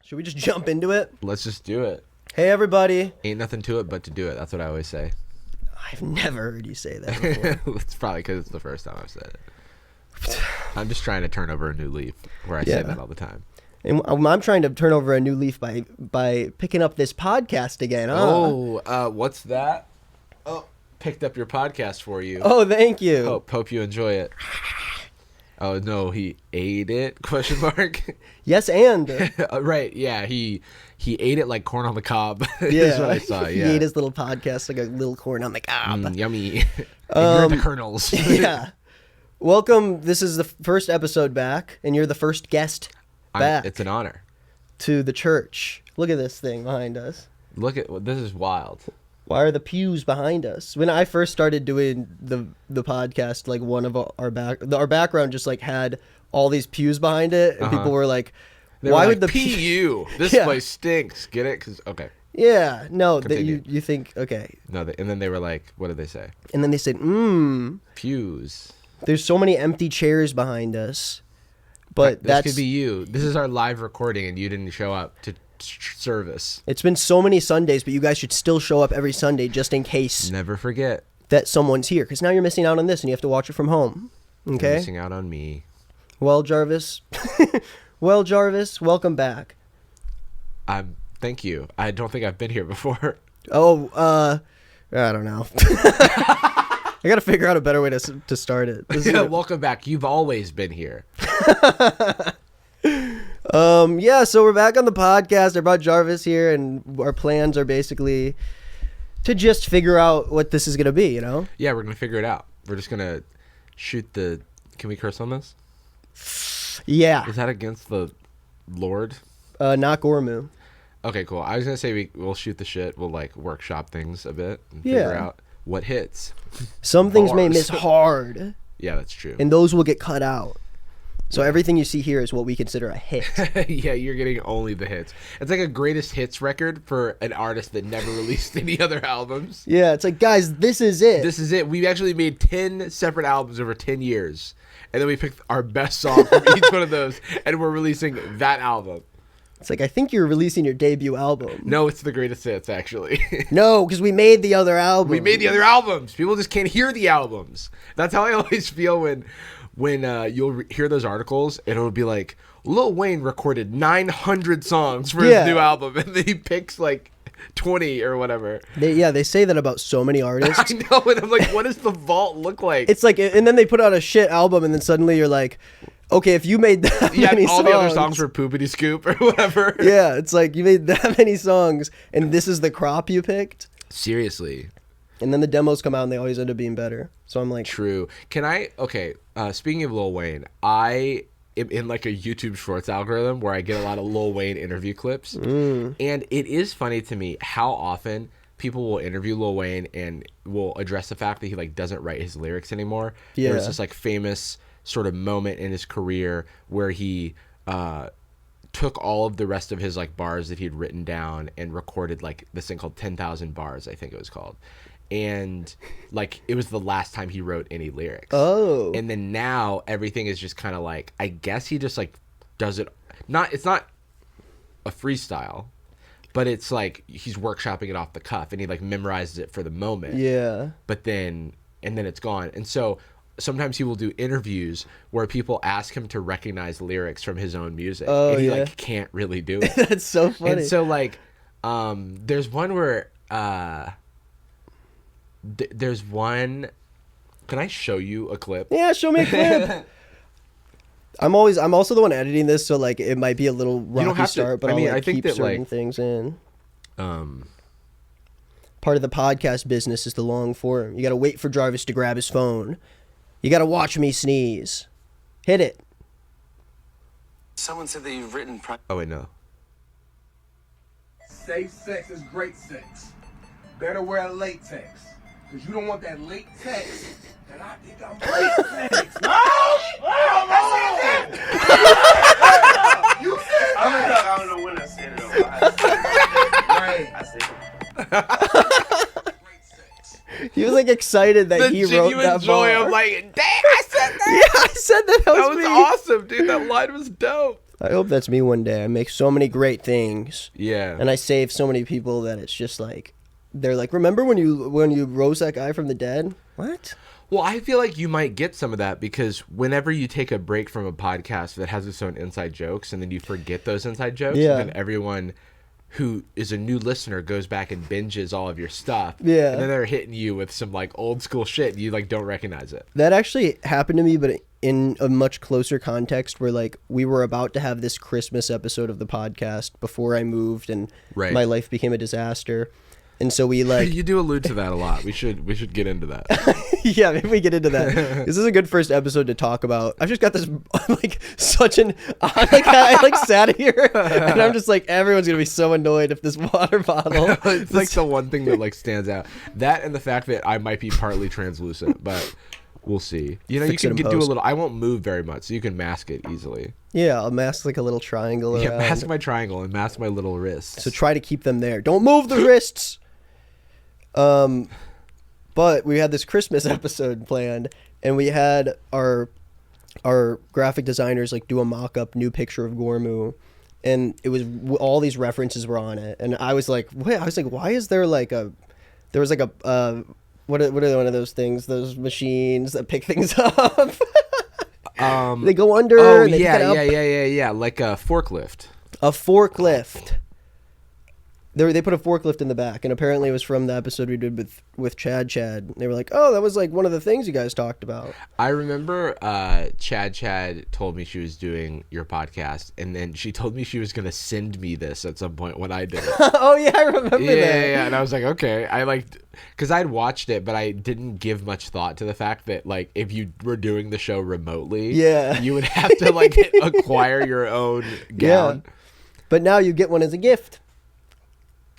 Should we just jump into it? Let's just do it. Hey, everybody. Ain't nothing to it but to do it. That's what I always say. I've never heard you say that before. It's probably because it's the first time I've said it. I'm just trying to turn over a new leaf where I say that all the time. And I'm trying to turn over a new leaf by picking up this podcast again. What's that? Oh, picked up your podcast for you. Oh, thank you. Hope you enjoy it. Oh, no, he ate it? Question mark. Yes, and. Right, yeah, he ate it like corn on the cob. Yeah, That's what I saw, he ate his little podcast like a little corn on the cob. Yummy. You're the kernels. Yeah. Welcome. This is the first episode back, and you're the first guest back. It's an honor. To the church. Look at this thing behind us. This is wild. Why are the pews behind us? When I first started doing the podcast, like one of our background just like had all these pews behind it, and people were like, "Why would the PU? This place stinks." Get it? Okay. Yeah. No. That you think okay? No. And then they were like, "What did they say?" And then they said, pews. There's so many empty chairs behind us, but this could be you. This is our live recording, and you didn't show up to service. It's been so many Sundays, but you guys should still show up every Sunday just in case. Never forget that someone's here, because now you're missing out on this, and you have to watch it from home. Okay. You're missing out on me. Well, Jarvis. Welcome back. Thank you. I don't think I've been here before. Oh, I don't know. I gotta figure out a better way to start it. Welcome back. You've always been here. Yeah, so we're back on the podcast. I brought Jarvis here, and our plans are basically to just figure out what this is gonna be, you know? Yeah, we're gonna figure it out. We're just gonna shoot the... Can we curse on this? Yeah. Is that against the Lord? Not Gormu. Okay, cool. I was gonna say we'll shoot the shit. We'll like workshop things a bit and figure out what hits. Some things may miss hard. Yeah, that's true. And those will get cut out. So everything you see here is what we consider a hit. Yeah, you're getting only the hits. It's like a greatest hits record for an artist that never released any other albums. Yeah, it's like, guys, this is it. This is it. We've actually made 10 separate albums over 10 years. And then we picked our best song from each one of those, and we're releasing that album. It's like, I think you're releasing your debut album. No, it's the greatest hits, actually. No, because we made the other albums. We made the other albums. People just can't hear the albums. That's how I always feel when you'll hear those articles, and it'll be like, Lil Wayne recorded 900 songs for his new album, and then he picks like 20 or whatever. They say that about so many artists. I know, and I'm like, what does the vault look like? It's like, and then they put out a shit album, and then suddenly you're like, okay, if you made that many songs. All the other songs were Poopity Scoop or whatever. Yeah, it's like, you made that many songs, and this is the crop you picked? Seriously. And then the demos come out, and they always end up being better. So I'm like... True. Speaking of Lil Wayne, I am in like a YouTube Shorts algorithm where I get a lot of Lil Wayne interview clips. And it is funny to me how often people will interview Lil Wayne and will address the fact that he like doesn't write his lyrics anymore. Yeah. There's this like famous sort of moment in his career where he took all of the rest of his like bars that he had written down and recorded like this thing called 10,000 Bars, I think it was called. And like it was the last time he wrote any lyrics. Oh. And then now everything is just kind of like, I guess he just like does it. It's not a freestyle, but it's like he's workshopping it off the cuff, and he like memorizes it for the moment. Yeah. But then it's gone. And so sometimes he will do interviews where people ask him to recognize lyrics from his own music. Oh, and he like can't really do it. That's so funny. And so like there's one where there's one. Can I show you a clip? Yeah, show me a clip. I'm also the one editing this, so like it might be a little rocky start, but I think keep certain things in. Part of the podcast business is the long form. You got to wait for Jarvis to grab his phone. You got to watch me sneeze. Hit it. Someone said that you've written... Oh, wait, no. Safe sex is great sex. Better wear latex. Because you don't want that latex that I think I'm latex. No! You said that! I don't know when I said it. Right. I said it. He was like excited that he wrote that joy bar. of like, dang, I said that. Yeah, I said that. That was awesome, dude. That line was dope. I hope that's me one day. I make so many great things. Yeah. And I save so many people that it's just like, they're like, remember when you rose that guy from the dead? What? Well, I feel like you might get some of that because whenever you take a break from a podcast that has its own inside jokes and then you forget those inside jokes, Yeah. and then everyone who is a new listener goes back and binges all of your stuff. Yeah. And then they're hitting you with some like old school shit and you like don't recognize it. That actually happened to me, but in a much closer context where like we were about to have this Christmas episode of the podcast before I moved and Right. my life became a disaster. And so we like, You do allude to that a lot. We should get into that. yeah, maybe we get into that. This is a good first episode to talk about. I've just got this like such an I like sat here and I'm just like, everyone's gonna be so annoyed if this water bottle. It's like the one thing that like stands out. That and the fact that I might be partly translucent, but we'll see. You know, Fix you it can in do a post. little. I won't move very much, so you can mask it easily. Yeah, I'll mask like a little triangle Yeah, around. mask my triangle and mask my little wrists. So try to keep them there. Don't move the wrists. But we had this Christmas episode planned, and we had our graphic designers like do a mock-up new picture of Gormu, and it was all these references were on it, and I was like, wait, why is there like a what are one of those things, those machines that pick things up? They go under. Oh and they pick it up. yeah, like a forklift. A forklift. They put a forklift in the back, and apparently it was from the episode we did with Chad. They were like, oh, that was like one of the things you guys talked about. I remember Chad told me she was doing your podcast, and then she told me she was going to send me this at some point when I did it. Oh, yeah, I remember that. Yeah, and I was like, okay. I liked, because I'd watched it, but I didn't give much thought to the fact that, like, if you were doing the show remotely, Yeah. you would have to, like, acquire your own gown. Yeah. But now you get one as a gift.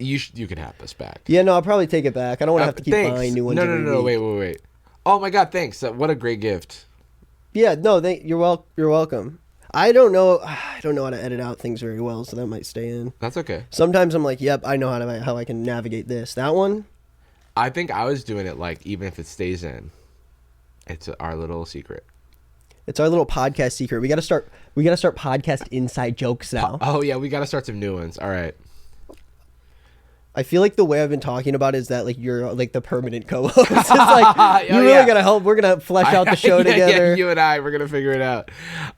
You could have this back. Yeah, no, I'll probably take it back. I don't want to have to keep Thanks. buying new ones. No, every week. wait. Oh my God, thanks. What a great gift. Yeah, no, you're welcome. I don't know how to edit out things very well, so that might stay in. That's okay. Sometimes I'm like, yep, I know how I can navigate this. That one, I think I was doing it like, even if it stays in, it's our little secret. it's our little podcast secret. We got to start podcast inside jokes now. Oh yeah, we got to start some new ones. All right. I feel like the way I've been talking about it is that like you're like the permanent co-host. It's like you really gotta help. We're gonna flesh out the show together. Yeah, you and I, we're gonna figure it out.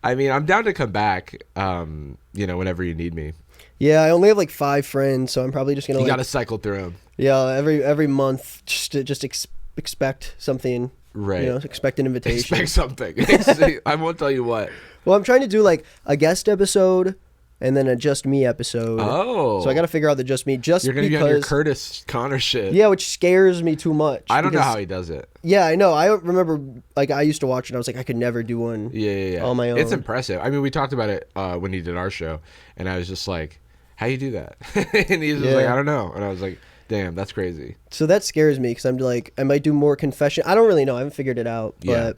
I mean, I'm down to come back. Whenever you need me. Yeah, I only have like 5 friends, so I'm probably just gonna You gotta cycle through them. Yeah, every month just expect something. Right. You know, expect an invitation. Expect something. I won't tell you what. Well, I'm trying to do like a guest episode and then a just me episode. Oh. So I got to figure out the just me You're gonna be on your Curtis Connor shit. Yeah, which scares me too much. I don't know because- how he does it. Yeah, I know. I remember like I used to watch it and I was like I could never do one. Yeah. On my own. It's impressive. I mean, we talked about it when he did our show, and I was just like, "How you do that?" And he's just like, "I don't know." And I was like, "Damn, that's crazy." So that scares me because I'm like I might do more confession. I don't really know. I haven't figured it out. Yeah.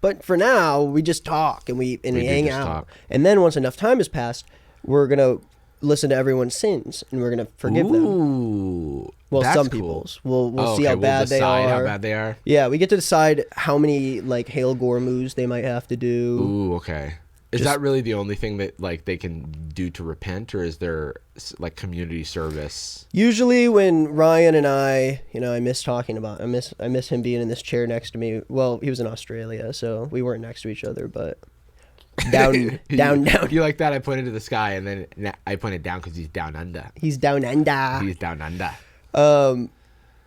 But for now, we just talk and we do hang just out. talk. And then once enough time has passed, we're gonna listen to everyone's sins and we're gonna forgive them. Ooh. Well, that's some cool. people's. We'll Oh, see okay, how bad they decide are. how bad they are. Yeah, we get to decide how many like Hail Gormus they might have to do. Ooh, okay. Is that really the only thing that like they can do to repent, or is there like community service? Usually, when Ryan and I miss talking about. I miss him being in this chair next to me. Well, he was in Australia, so we weren't next to each other, but down. You like that? I pointed to the sky, and then I pointed down because he's down under. He's down under. He's down under.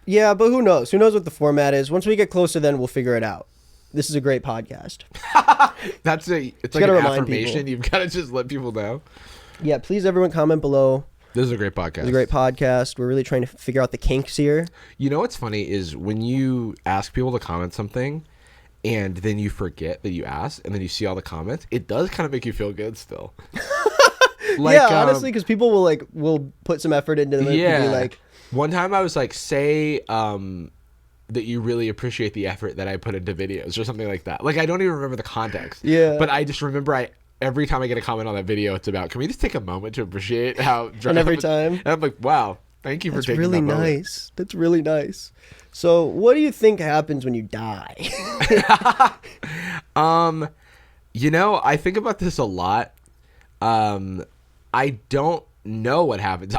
Yeah, but who knows? Who knows what the format is? Once we get closer, then we'll figure it out. This is a great podcast. It's like an gotta remind affirmation. people. You've got to just let people know. Yeah, please everyone comment below. This is a great podcast. It's a great podcast. We're really trying to figure out the kinks here. You know what's funny is when you ask people to comment something, and then you forget that you asked, and then you see all the comments, it does kind of make you feel good still. Yeah, honestly, because people will put some effort into it. Yeah. And be like, one time I was like, say that you really appreciate the effort that I put into videos or something like that. Like, I don't even remember the context. Yeah. But I just remember every time I get a comment on that video, it's about, can we just take a moment to appreciate how... And every time. And I'm like, wow, thank you for that's taking really that moment. nice. That's really nice. So, what do you think happens when you die? I think about this a lot. I don't know what happened.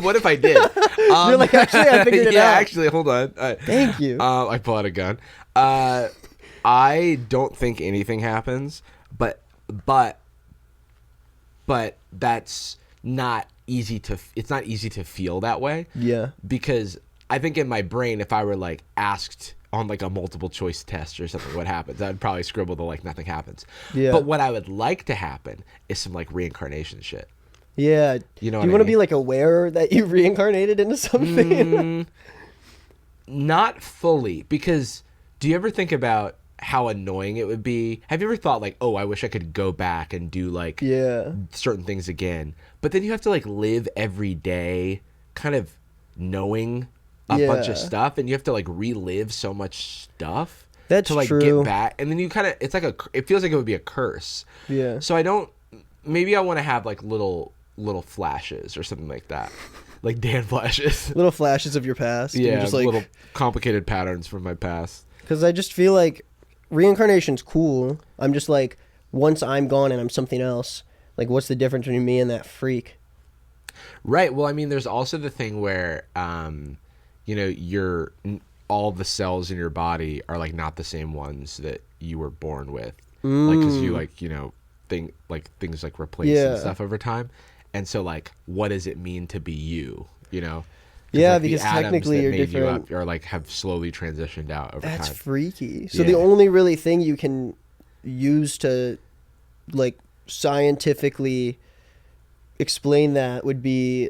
What if I did? You're like, actually, I figured it yeah, out. actually, hold on. Thank you. I pull out a gun. I don't think anything happens, but that's not easy to. It's not easy to feel that way. Yeah. Because I think in my brain, if I were like asked on like a multiple choice test or something, what happens, I'd probably scribble the like nothing happens. Yeah. But what I would like to happen is some like reincarnation shit. Yeah. You know Do you what want I to be mean? like aware that you reincarnated into something? Not fully, because do you ever think about how annoying it would be? Have you ever thought like, oh, I wish I could go back and do like Yeah. certain things again? But then you have to like live every day kind of knowing a bunch of Yeah. stuff, and you have to like relive so much stuff That's to like true. get back. And then you kind of, it's like it feels like it would be a curse. Yeah. So maybe I want to have like little flashes or something like that. Like Dan flashes. Little flashes of your past. and you're Yeah, just like, little complicated patterns from my past. because I just feel like reincarnation's cool. I'm just like, once I'm gone and I'm something else, like, what's the difference between me and that freak? Right. Well, I mean, there's also the thing where, all the cells in your body are like not the same ones that you were born with. Like, because you things like replace Yeah. and stuff over time. And so like, what does it mean to be you? You know? 'Cause, Yeah, like, the because atoms technically that you're made you different. up are like have slowly transitioned out over That's time. freaky. So Yeah. the only really thing you can use to like scientifically explain that would be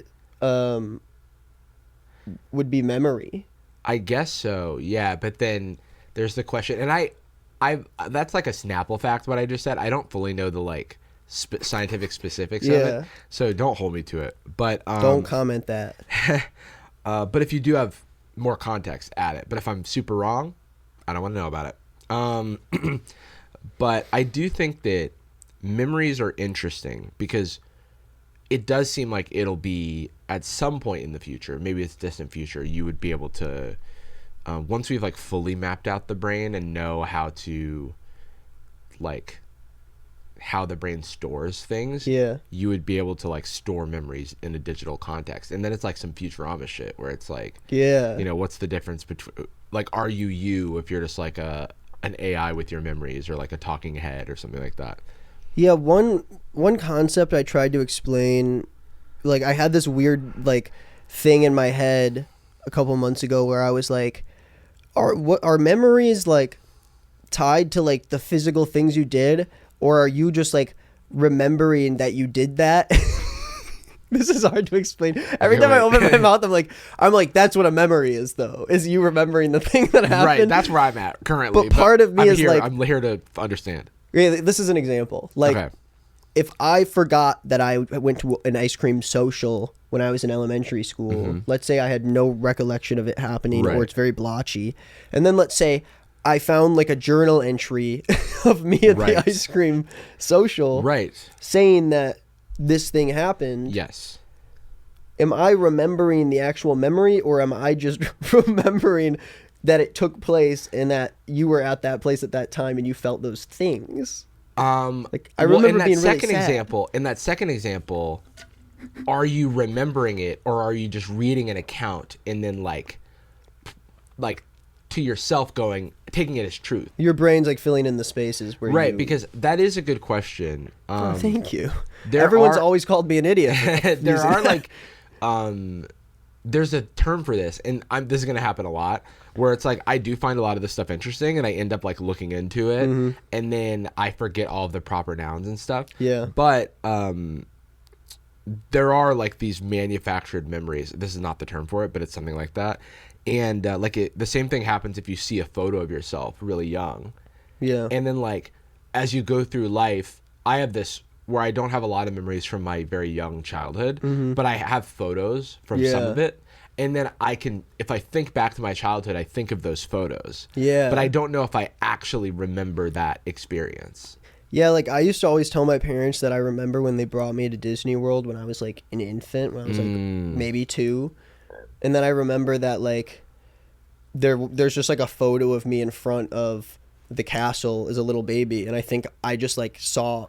memory. I guess so, yeah. But then there's the question, and I that's like a Snapple fact. What I just said, I don't fully know the like scientific specifics of Yeah. it, so don't hold me to it. But Don't comment that. but if you do have more context, add it. But if I'm super wrong, I don't want to know about it. But I do think that memories are interesting because it does seem like it'll be at some point in the future, maybe it's distant future, you would be able to, once we've like fully mapped out the brain and know how to, like, how the brain stores things, Yeah. you would be able to like store memories in a digital context. And then it's like some Futurama shit where it's like, Yeah. you know, what's the difference between, like, are you if you're just like an AI with your memories or like a talking head or something like that? Yeah, one concept I tried to explain, like I had this weird like thing in my head a couple months ago where I was like, are memories like tied to like the physical things you did, or are you just like remembering that you did that? This is hard to explain. Every time I open my mouth, I'm like, that's what a memory is, though. Is you remembering the thing that happened? Right, that's where I'm at currently. But part of me I'm is here, like, I'm here to understand. Yeah, this is an example. Like, Okay. if I forgot that I went to an ice cream social when I was in elementary school, let's say I had no recollection of it happening, Right. or it's very blotchy, and then let's say I found like a journal entry of me at Right. the ice cream social, Right. saying that this thing happened. Yes. Am I remembering the actual memory, or am I just remembering that it took place and that you were at that place at that time and you felt those things? Like, I remember in that being really second sad. in that second example, are you remembering it, or are you just reading an account and then like to yourself taking it as truth? Your brain's like filling in the spaces where Right, you... because that is a good question. Oh, thank you. there Everyone's are- always called me an idiot. There using are that. like there's a term for this, and this is gonna happen a lot, where it's like I do find a lot of this stuff interesting and I end up like looking into it, and then I forget all of the proper nouns and stuff. Yeah. But there are like these manufactured memories. This is not the term for it, but it's something like that. And the same thing happens if you see a photo of yourself really young. Yeah. And then like as you go through life, I have this where I don't have a lot of memories from my very young childhood, but I have photos from some Yeah. of it. And then if I think back to my childhood, I think of those photos. Yeah. But I don't know if I actually remember that experience. Yeah, like I used to always tell my parents that I remember when they brought me to Disney World when I was like an infant, when I was like maybe 2. And then I remember that like there's just like a photo of me in front of the castle as a little baby, and I think I just like saw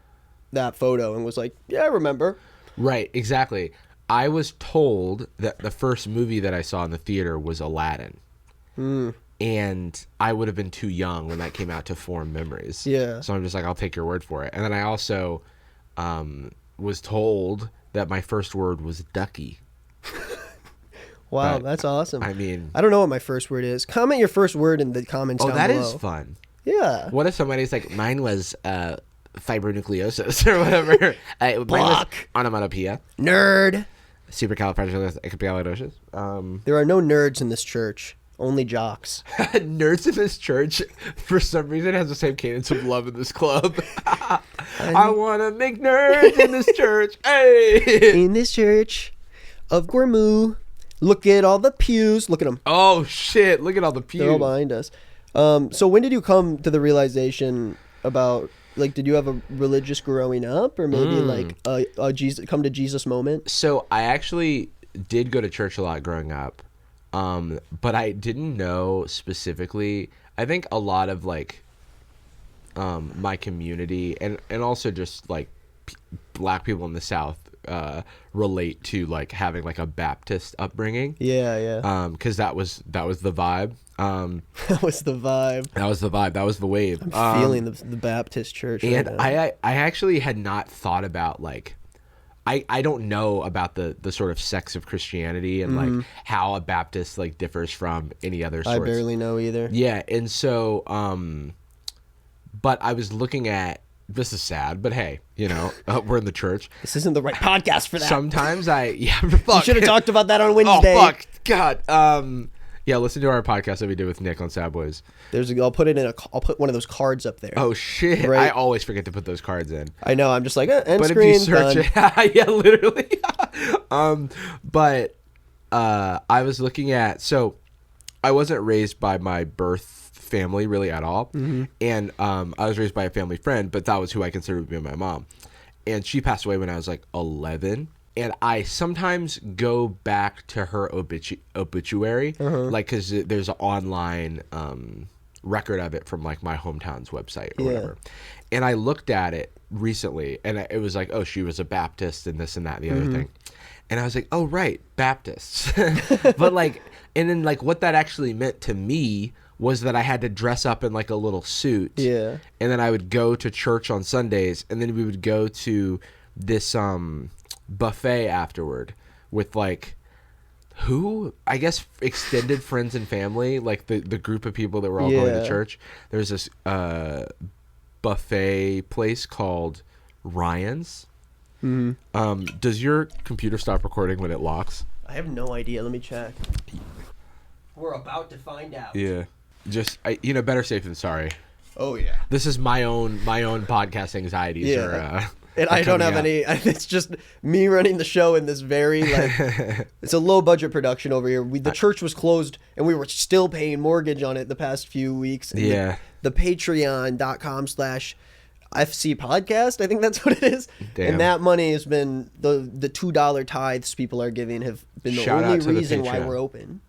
that photo and was like, yeah, I remember. Right, exactly. I was told that the first movie that I saw in the theater was Aladdin. And I would have been too young when that came out to form memories. Yeah. So I'm just like, I'll take your word for it. And then I also was told that my first word was ducky. Wow, But, that's awesome. I mean... I don't know what my first word is. Comment your first word in the comments down that below. is fun. Yeah. What if somebody's like, mine was fibronucleosis or whatever. Mine was Block. onomatopoeia. Nerd. Supercalifragilisticexpialidocious. There are no nerds in this church. Only jocks. Nerds in this church, for some reason, has the same cadence of love in this club. I want to make nerds in this church. Hey! In this church of Gormu. Look at all the pews. Look at them. Oh, shit. Look at all the pews. They're all behind us. So when did you come to the realization about, like, did you have a religious growing up, or maybe like a Jesus come to Jesus moment? So I actually did go to church a lot growing up, but I didn't know specifically. I think a lot of like my community and also just like black people in the South relate to like having like a Baptist upbringing. Yeah. Because that was the vibe. That was the vibe. That was the vibe. That was the wave. I'm feeling the Baptist church. And right I actually had not thought about like I don't know about the sort of sects of Christianity and like how a Baptist like differs from any other sorts. I barely know either. Yeah, and so but I was looking at, this is sad, but hey, you know, we're in the church. This isn't the right podcast for that. Sometimes fuck. You should have talked about that on Wednesday. Oh fuck, God. Yeah, listen to our podcast that we did with Nick on Sad Boys. I'll put one of those cards up there. Oh shit! Right. I always forget to put those cards in. I know. I'm just like end But screen. if you search it, yeah, literally. But I was looking at, so I wasn't raised by my birth family really at all, and I was raised by a family friend, but that was who I considered to be my mom, and she passed away when I was like 11. And I sometimes go back to her obituary, like, because there's an online record of it from, like, my hometown's website or whatever. And I looked at it recently, and it was like, oh, she was a Baptist and this and that and the other thing. And I was like, oh, right, Baptists. But, like, and then, like, what that actually meant to me was that I had to dress up in, like, a little suit. Yeah. And then I would go to church on Sundays, and then we would go to this buffet afterward with like I guess extended friends and family, like the group of people that were all going to church. There's this buffet place called Ryan's. Does your computer stop recording when it locks? I have no idea. Let me check. We're about to find out. Yeah, just better safe than sorry. Oh yeah. This is my own podcast anxieties. Yeah. And I don't have any. It's just me running the show in this very like. It's a low budget production over here. The church was closed, and we were still paying mortgage on it the past few weeks. And yeah. The Patreon.com/FC podcast. I think that's what it is. Damn. And that money has been the $2 tithes people are giving have been the only reason why we're open.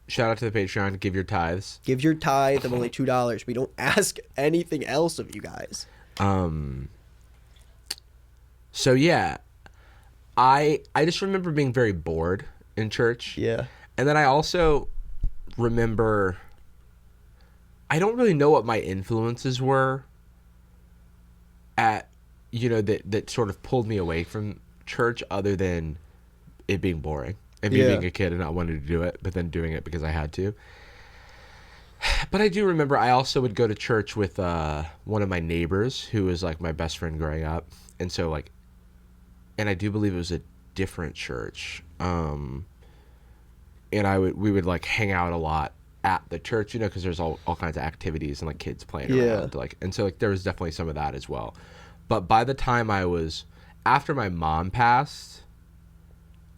Shout out to the Patreon. Give your tithes. Give your tithe of only $2. We don't ask anything else of you guys. So yeah, I just remember being very bored in church. Yeah. And then I also remember, I don't really know what my influences were that sort of pulled me away from church, other than it being boring and me being a kid and not wanting to do it, but then doing it because I had to. But I do remember I also would go to church with one of my neighbors who was like my best friend growing up. And so like, and I do believe it was a different church. And we would like hang out a lot at the church, because there's all kinds of activities and like kids playing around. Like, and so like there was definitely some of that as well. But by the time after my mom passed,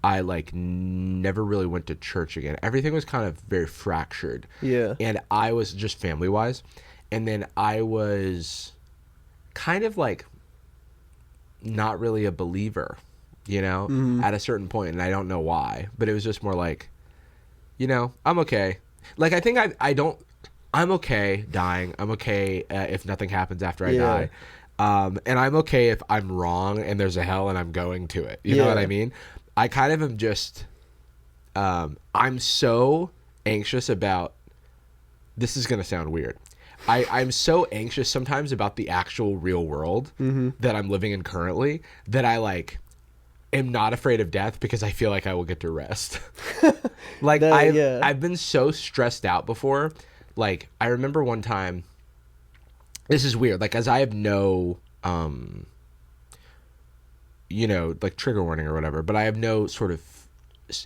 I like never really went to church again. Everything was kind of very fractured. Yeah. And I was just family wise. And then I was kind of like not really a believer, at a certain point, and I don't know why, but it was just more like, I'm okay. Like, I think I'm okay dying. I'm okay if nothing happens after I die. And I'm okay if I'm wrong and there's a hell and I'm going to it. You know what I mean? I kind of am just, I'm so anxious about, this is going to sound weird. I'm so anxious sometimes about the actual real world that I'm living in currently that I like am not afraid of death because I feel like I will get to rest. Like I've been so stressed out before. Like I remember one time, this is weird. Like as I have no, you know, like trigger warning or whatever, but I have no sort of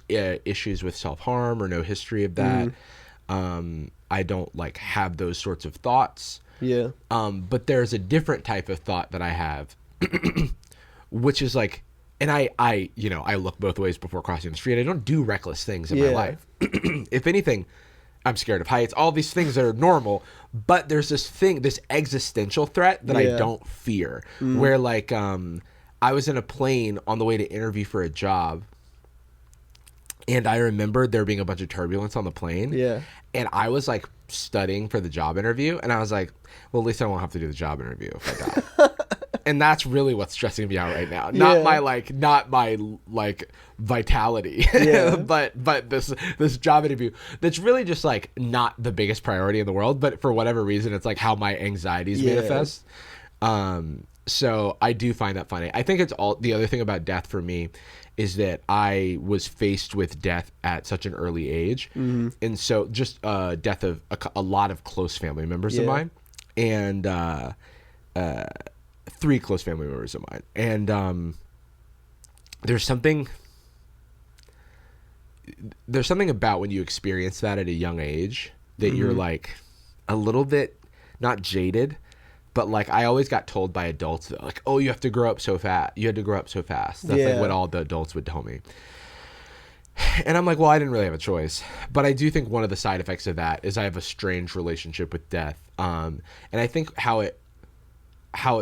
issues with self-harm or no history of that. I don't like have those sorts of thoughts. Yeah. But there's a different type of thought that I have, which is like, and I, you know, I look both ways before crossing the street. I don't do reckless things in my life. If anything, I'm scared of heights, all these things that are normal, but there's this thing, this existential threat that I don't fear, where like, I was in a plane on the way to interview for a job, and I remembered there being a bunch of turbulence on the plane. Yeah. And I was like studying for the job interview, and I was like, well, at least I won't have to do the job interview if I die. And that's really what's stressing me out right now. Not my vitality, but this job interview that's really just like not the biggest priority in the world, but for whatever reason, it's like how my anxieties manifest. So I do find that funny. I think it's all, the other thing about death for me is that I was faced with death at such an early age. And so just death of a lot of close family members of mine, and 3 close family members of mine. And there's something about when you experience that at a young age that you're like a little bit, not jaded, but like I always got told by adults that like, oh, you have to grow up so fast. You had to grow up so fast. That's like what all the adults would tell me. And I'm like, well, I didn't really have a choice. But I do think one of the side effects of that is I have a strange relationship with death. And I think how it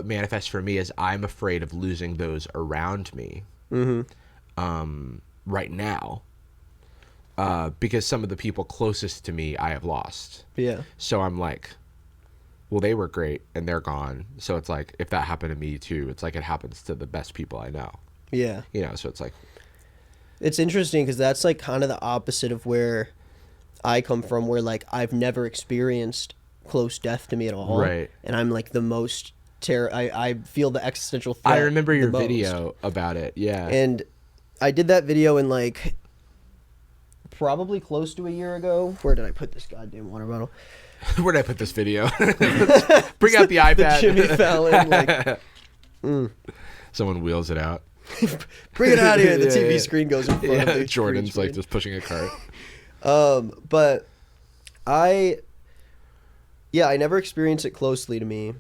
manifests for me is I'm afraid of losing those around me right now. Because some of the people closest to me I have lost. Yeah. So I'm like, well, they were great and they're gone. So it's like, if that happened to me too, it's like it happens to the best people I know. Yeah. You know, so it's like. It's interesting because that's like kind of the opposite of where I come from, where like I've never experienced close death to me at all. Right. And I'm like the most I feel the existential threat. I remember your video about it. Yeah. And I did that video in like probably close to a year ago. Where did I put this goddamn water bottle? Where did I put this video? Bring out the iPad. The Jimmy Fallon. Like, Someone wheels it out. Bring it out here. The TV screen goes in front of the Jordan's like just pushing a cart. But I never experienced it closely to me.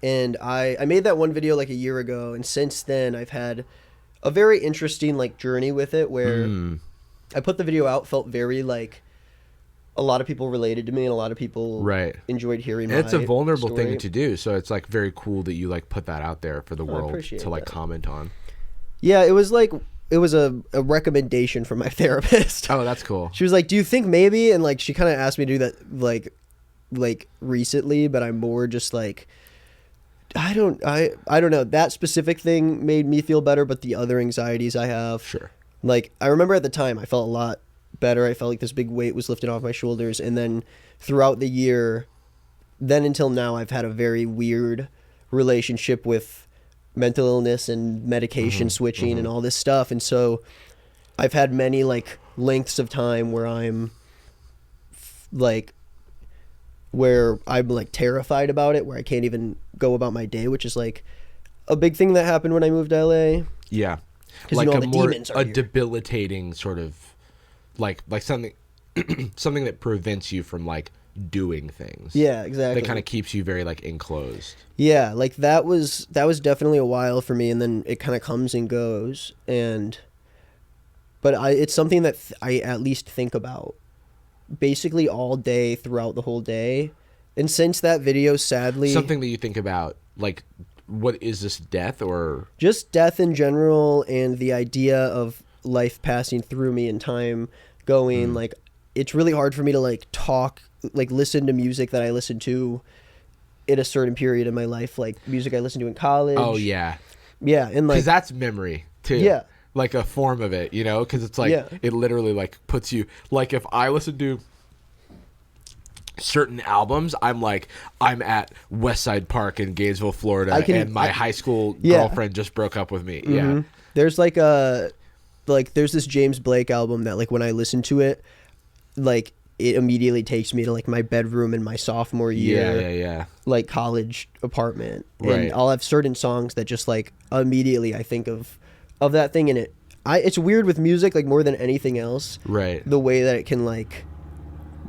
And I made that one video like a year ago. And since then, I've had a very interesting like journey with it where I put the video out, felt very like a lot of people related to me and a lot of people enjoyed hearing my It's a vulnerable story. thing to do. So it's like very cool that you like put that out there for the world to like comment on. Yeah, it was a recommendation from my therapist. Oh, that's cool. She was like, do you think maybe? And like, she kind of asked me to do that like recently, but I'm more just like, I don't know. That specific thing made me feel better, but the other anxieties I have. Sure. Like, I remember at the time I felt a lot better. I felt like this big weight was lifted off my shoulders. And then throughout the year, then until now, I've had a very weird relationship with mental illness and medication switching and all this stuff. And so I've had many like lengths of time where I'm like terrified about it, where I can't even go about my day, which is like a big thing that happened when I moved to LA. Yeah. Like you know, a debilitating sort of like something something that prevents you from like doing things. Yeah, exactly. That kind of keeps you very like enclosed. Yeah, like that was definitely a while for me, and then it kind of comes and goes, but it's something that I at least think about basically all day throughout the whole day. And since that video, sadly, something that you think about, like, what is this, death or just death in general, and the idea of life passing through me and time going, like, it's really hard for me to like talk, like listen to music that I listen to at a certain period in my life, like music I listened to in college. Oh yeah, yeah, and like because that's memory too. Yeah. Like a form of it, you know, because it's like it literally like puts you like if I listen to certain albums, I'm at West Side Park in Gainesville, Florida, and my high school girlfriend just broke up with me. Yeah, there's there's this James Blake album that like when I listen to it, like it immediately takes me to like my bedroom in my sophomore year, like college apartment, and I'll have certain songs that just like immediately I think of that thing, and it's weird with music like more than anything else, right? The way that it can like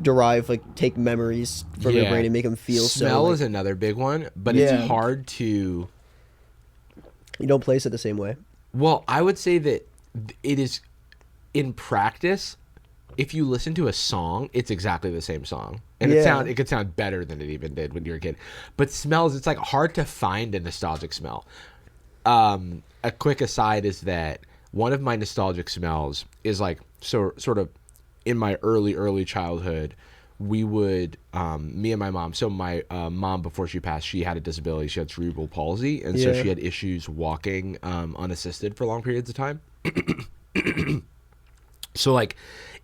derive like take memories from your brain and make them feel smell is another big one, but it's hard to you don't place it the same way. Well, I would say that it is in practice. If you listen to a song, it's exactly the same song, and it could sound better than it even did when you were a kid. But smells, it's like hard to find a nostalgic smell. A quick aside is that one of my nostalgic smells is like sort of in my early childhood, we would me and my mom. So my mom, before she passed, she had a disability. She had cerebral palsy, and so she had issues walking unassisted for long periods of time. So like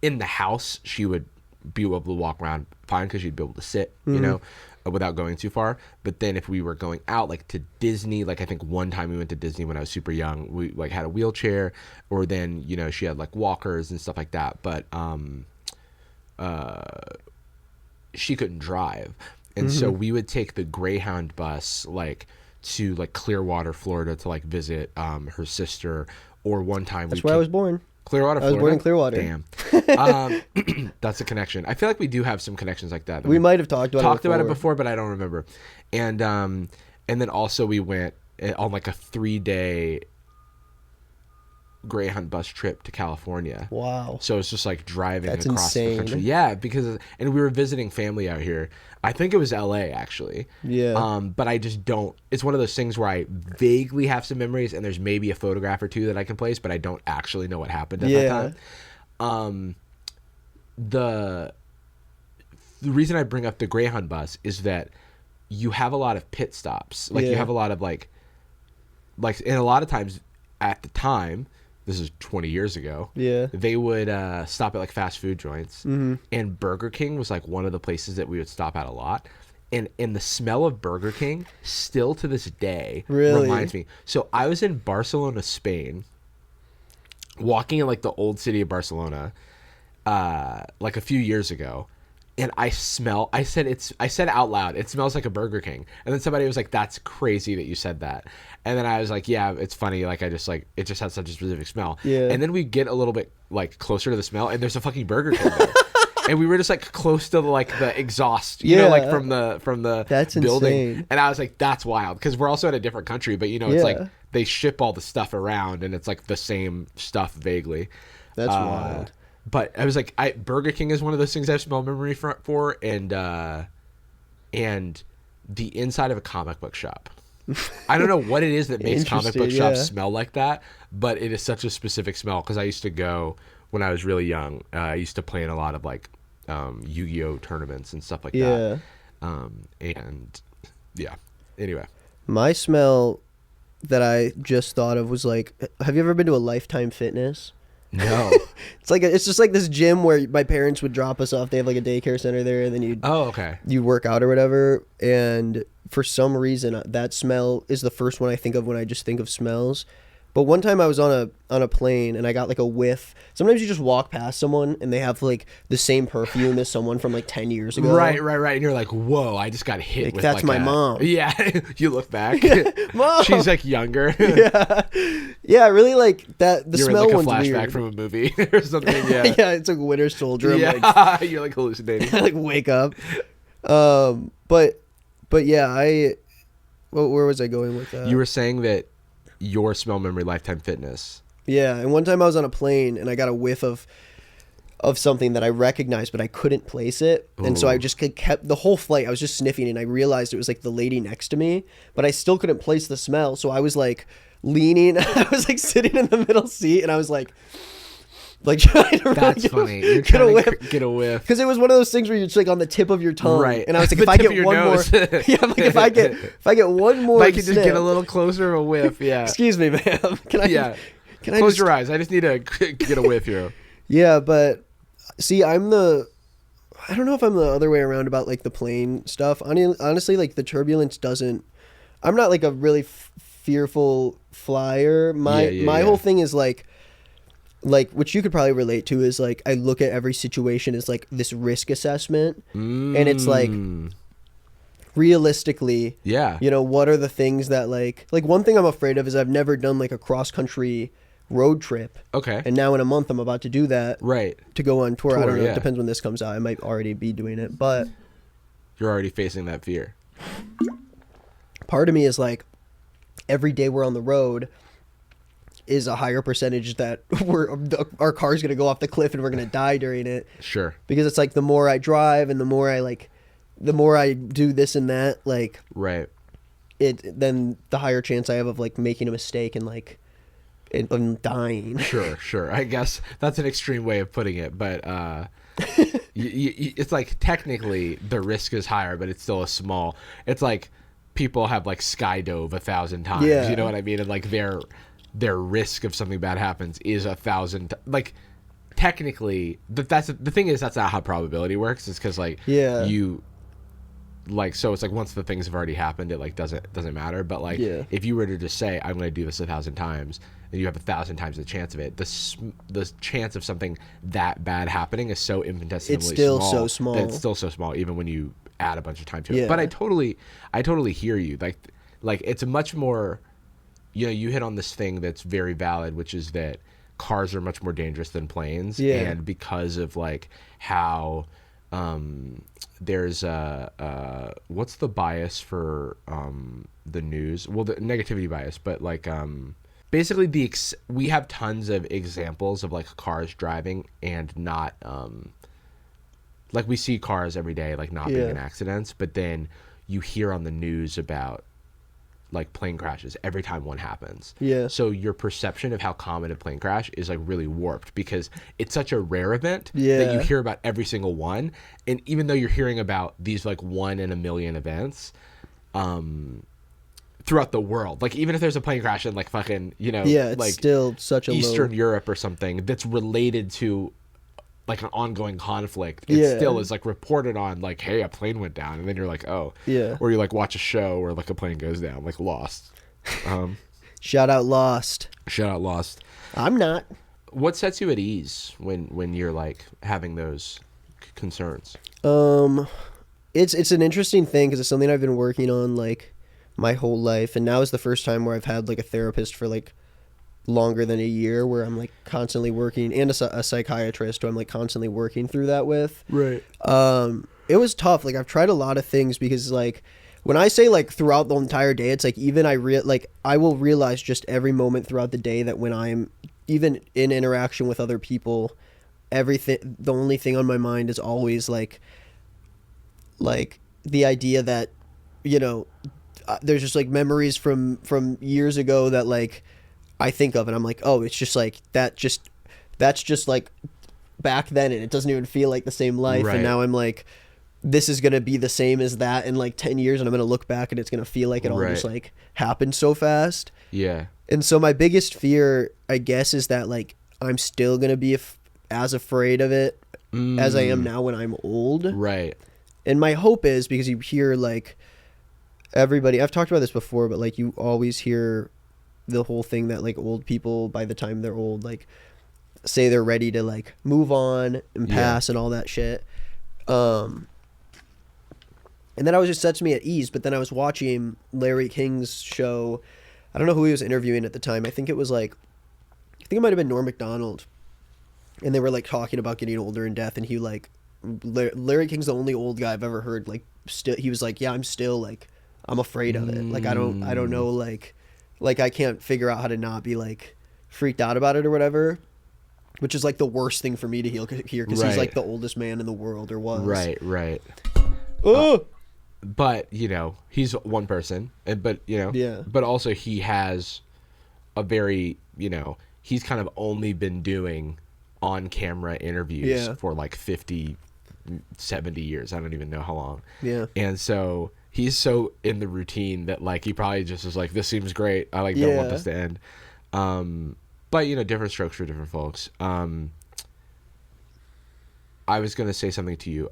in the house, she would be able to walk around fine because she'd be able to sit, you know, without going too far. But then if we were going out like to Disney, like I think one time we went to Disney when I was super young, we like had a wheelchair, or then, you know, she had like walkers and stuff like that. But she couldn't drive. And so we would take the Greyhound bus like to like Clearwater, Florida to like visit her sister. Or one time that's where I was born. Clearwater, Florida. I was born in Clearwater. Damn. That's a connection. I feel like we do have some connections like that. We might have talked about it before, but I don't remember. And then also we went on like a 3-day Greyhound bus trip to California. Wow. So it's just like driving That's across insane. the country. Yeah, and we were visiting family out here. I think it was LA actually. Yeah. But I just don't. It's one of those things where I vaguely have some memories, and there's maybe a photograph or two that I can place, but I don't actually know what happened at that time. The reason I bring up the Greyhound bus is that you have a lot of pit stops. Like you have a lot of like, and a lot of times at the time, this is 20 years ago. Yeah. They would stop at like fast food joints, and Burger King was like one of the places that we would stop at a lot. And the smell of Burger King still to this day reminds me. So I was in Barcelona, Spain, walking in like the old city of Barcelona, like a few years ago. And I said out loud, it smells like a Burger King. And then somebody was like, that's crazy that you said that. And then I was like, yeah, it's funny. Like, it just has such a specific smell. Yeah. And then we get a little bit like closer to the smell, and there's a fucking Burger King there. And we were just like close to the exhaust, you know, like from the that's building. Insane. And I was like, that's wild. Because we're also in a different country, but you know, it's like they ship all the stuff around, and it's like the same stuff vaguely. That's wild. But I was like, Burger King is one of those things I have smell memory for, and the inside of a comic book shop. I don't know what it is that makes comic book shops smell like that, but it is such a specific smell. Because I used to go when I was really young. I used to play in a lot of like Yu-Gi-Oh tournaments and stuff like that. And yeah. Anyway, my smell that I just thought of was like, have you ever been to a Lifetime Fitness? No. It's just like this gym where my parents would drop us off. They have like a daycare center there, and then you work out or whatever. And for some reason, that smell is the first one I think of when I just think of smells. But one time I was on a plane, and I got like a whiff. Sometimes you just walk past someone and they have like the same perfume as someone from like 10 years ago. Right. And you're like, whoa, I just got hit with that's like my mom. Yeah. You look back. Mom. She's like younger. Yeah, really like that. The you're smell in like a one's flashback weird. from a movie or something. Yeah. Yeah, it's like Winter Soldier. I'm like, you're like hallucinating. I like wake up. But yeah, where was I going with that? You were saying that your smell memory, Lifetime Fitness. Yeah, and one time I was on a plane and I got a whiff of something that I recognized, but I couldn't place it. Ooh. And so I just kept the whole flight. I was just sniffing, and I realized it was like the lady next to me, but I still couldn't place the smell. So I was like leaning. I was like sitting in the middle seat, and I was like like trying to That's funny. You're get a trying whiff. to get a whiff. Because it was one of those things where you're just like on the tip of your tongue, Right. and I was like, The if I tip of get your one more, nose. yeah, like if I get one more, Mike can just sniff- get a little closer of a whiff. Yeah. Excuse me, ma'am. Can I? Yeah. Can I Close just, your eyes. I just need to get a whiff here. Yeah, but see, I don't know if I'm the other way around about like the plane stuff. Honestly, like the turbulence doesn't. I'm not like a really fearful flyer. My whole thing is like which you could probably relate to is like I look at every situation as like this risk assessment, and it's like realistically, Yeah. you know, what are the things that like one thing I'm afraid of is I've never done like a cross country road trip. Okay. And now in a month I'm about to do that. Right. To go on tour. I don't know. Yeah. It depends when this comes out. I might already be doing it, but You're already facing that fear. part of me is like every day we're on the road is a higher percentage that our car's going to go off the cliff and we're going to die during it. Sure. Because it's like the more I drive and the more I do this and that, like Right. then the higher chance I have of like making a mistake and like I'm dying. Sure. I guess that's an extreme way of putting it, but it's like technically the risk is higher, but it's still a small. It's like people have like skydove 1,000 times. Yeah. You know what I mean? And like their risk of something bad happens is 1,000. Like technically, that's the thing is that's not how probability works. It's because like you. Like, so it's like once the things have already happened, it like doesn't matter. But like if you were to just say I'm going to do this 1,000 times, and you have 1,000 times the chance of it, the chance of something that bad happening is so infinitesimally It's still small so small. that it's still so small even when you add a bunch of time to it. Yeah. But I totally hear you. Like it's a much more, you know, you hit on this thing that's very valid, which is that cars are much more dangerous than planes. Yeah. And because of like how there's what's the bias for the news? Well, the negativity bias, but like basically we have tons of examples of like cars driving and not like we see cars every day like not being in accidents, but then you hear on the news about like plane crashes every time one happens. Yeah. So your perception of how common a plane crash is like really warped because it's such a rare event that you hear about every single one. And even though you're hearing about these like 1 in a million events throughout the world, like even if there's a plane crash in like fucking, you know, it's like still such a Eastern low... Europe or something that's related to like an ongoing conflict, it still is like reported on like, hey, a plane went down, and then you're like, oh, or you like watch a show where like a plane goes down, like Lost. Shout out Lost. I'm not. What sets you at ease when you're like having those concerns? It's an interesting thing because it's something I've been working on like my whole life, and now is the first time where I've had like a therapist for like longer than a year, where I'm like constantly working, and a psychiatrist who I'm like constantly working through that with. Right. It was tough. Like I've tried a lot of things because like when I say like throughout the entire day, it's like even I will realize just every moment throughout the day that when I'm even in interaction with other people, everything, the only thing on my mind is always like the idea that, you know, there's just like memories from years ago that like I think of, and I'm like, oh, it's just like that's just like back then, and it doesn't even feel like the same life. Right. And now I'm like, this is gonna be the same as that in like 10 years, and I'm gonna look back and it's gonna feel like it all just like happened so fast. Yeah. And so my biggest fear, I guess, is that like I'm still gonna be as afraid of it as I am now when I'm old. Right. And my hope is, because you hear like everybody, I've talked about this before, but like you always hear the whole thing that like old people, by the time they're old, like say they're ready to like move on and pass and all that shit. And that always just sets me at ease. But then I was watching Larry King's show. I don't know who he was interviewing at the time. I think it might have been Norm Macdonald. And they were like talking about getting older and death. And he like, Larry King's the only old guy I've ever heard. Like still, he was like, yeah, I'm still like, I'm afraid of it. Like, I don't know, like I can't figure out how to not be like freaked out about it or whatever, which is like the worst thing for me to hear because he's like the oldest man in the world, or was. Right. Oh. But you know, he's one person, but you know, but also he has a very, you know, he's kind of only been doing on camera interviews Yeah. for like 50, 70 years. I don't even know how long. Yeah. And so he's so in the routine that like he probably just is like, this seems great. I like don't want this to end. But you know, different strokes for different folks. I was gonna say something to you.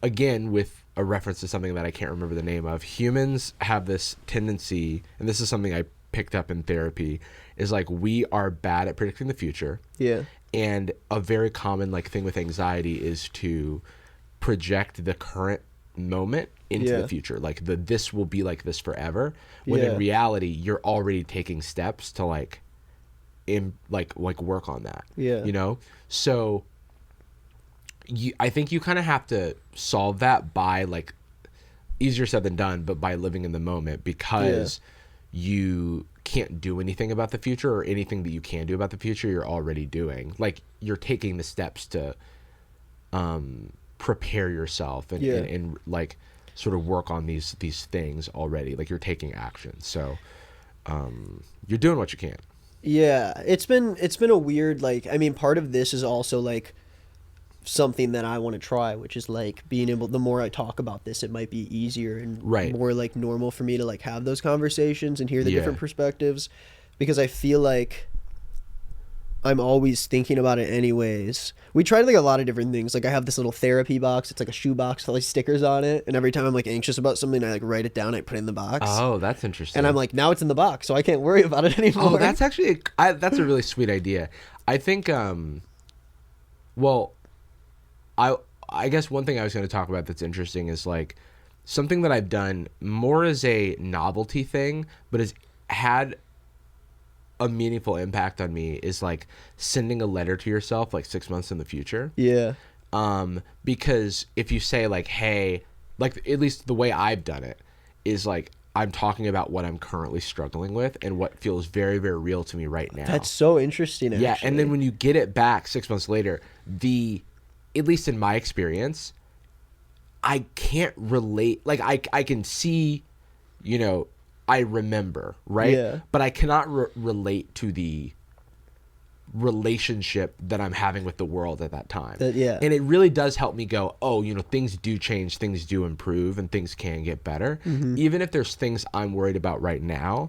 Again, with a reference to something that I can't remember the name of. Humans have this tendency, and this is something I picked up in therapy, is like we are bad at predicting the future. Yeah. And a very common like thing with anxiety is to project the current moment into the future. Like this will be like this forever. When in reality, you're already taking steps to like work on that. Yeah. You know? So I think you kind of have to solve that by like, easier said than done, but by living in the moment, because you can't do anything about the future, or anything that you can do about the future you're already doing. Like you're taking the steps to prepare yourself and like sort of work on these things already. Like you're taking action. So you're doing what you can. Yeah, it's been a weird, like, I mean, part of this is also like something that I want to try, which is like being able, the more I talk about this, it might be easier and more like normal for me to like have those conversations and hear the different perspectives, because I feel like I'm always thinking about it anyways. We tried like a lot of different things. Like I have this little therapy box. It's like a shoe box with like stickers on it. And every time I'm like anxious about something, I like write it down. I put it in the box. Oh, that's interesting. And I'm like, now it's in the box, so I can't worry about it anymore. Oh, that's actually that's a really sweet idea. I think well, I guess one thing I was going to talk about that's interesting is like something that I've done more as a novelty thing, but has had a meaningful impact on me, is like sending a letter to yourself like 6 months in the future. Yeah. Because if you say like, hey, like at least the way I've done it is like I'm talking about what I'm currently struggling with and what feels very, very real to me right now. That's so interesting, actually. Yeah, and then when you get it back 6 months later, at least in my experience, I can't relate. Like I can see, you know, I remember, right? Yeah. But I cannot relate to the relationship that I'm having with the world at that time. Yeah. And it really does help me go, oh, you know, things do change, things do improve, and things can get better. Mm-hmm. Even if there's things I'm worried about right now,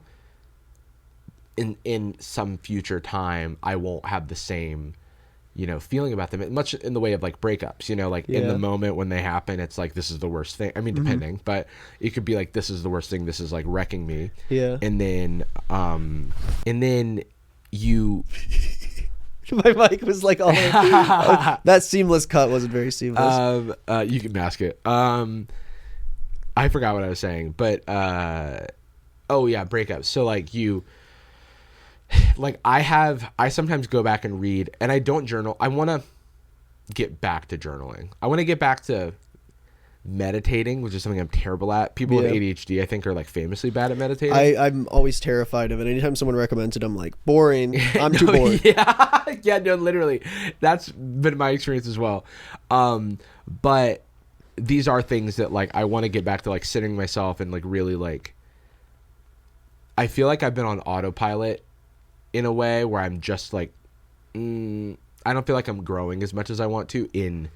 in some future time, I won't have the same, you know, feeling about them, much in the way of like breakups, you know, like in the moment when they happen, it's like, this is the worst thing. I mean, depending, but it could be like, this is the worst thing. This is like wrecking me. Yeah. And then you, my mic was like all that seamless cut wasn't very seamless. you can mask it. I forgot what I was saying, but, oh yeah, breakups. So like like I sometimes go back and read, and I don't journal. I want to get back to journaling. I want to get back to meditating, which is something I'm terrible at. People with ADHD, I think, are like famously bad at meditating. I'm always terrified of it. Anytime someone recommends it, I'm like, boring. I'm too bored. Yeah, no, literally. That's been my experience as well. But these are things that like I want to get back to, like sitting myself and like really like, I feel like I've been on autopilot in a way where I'm just like, I don't feel like I'm growing as much as I want to in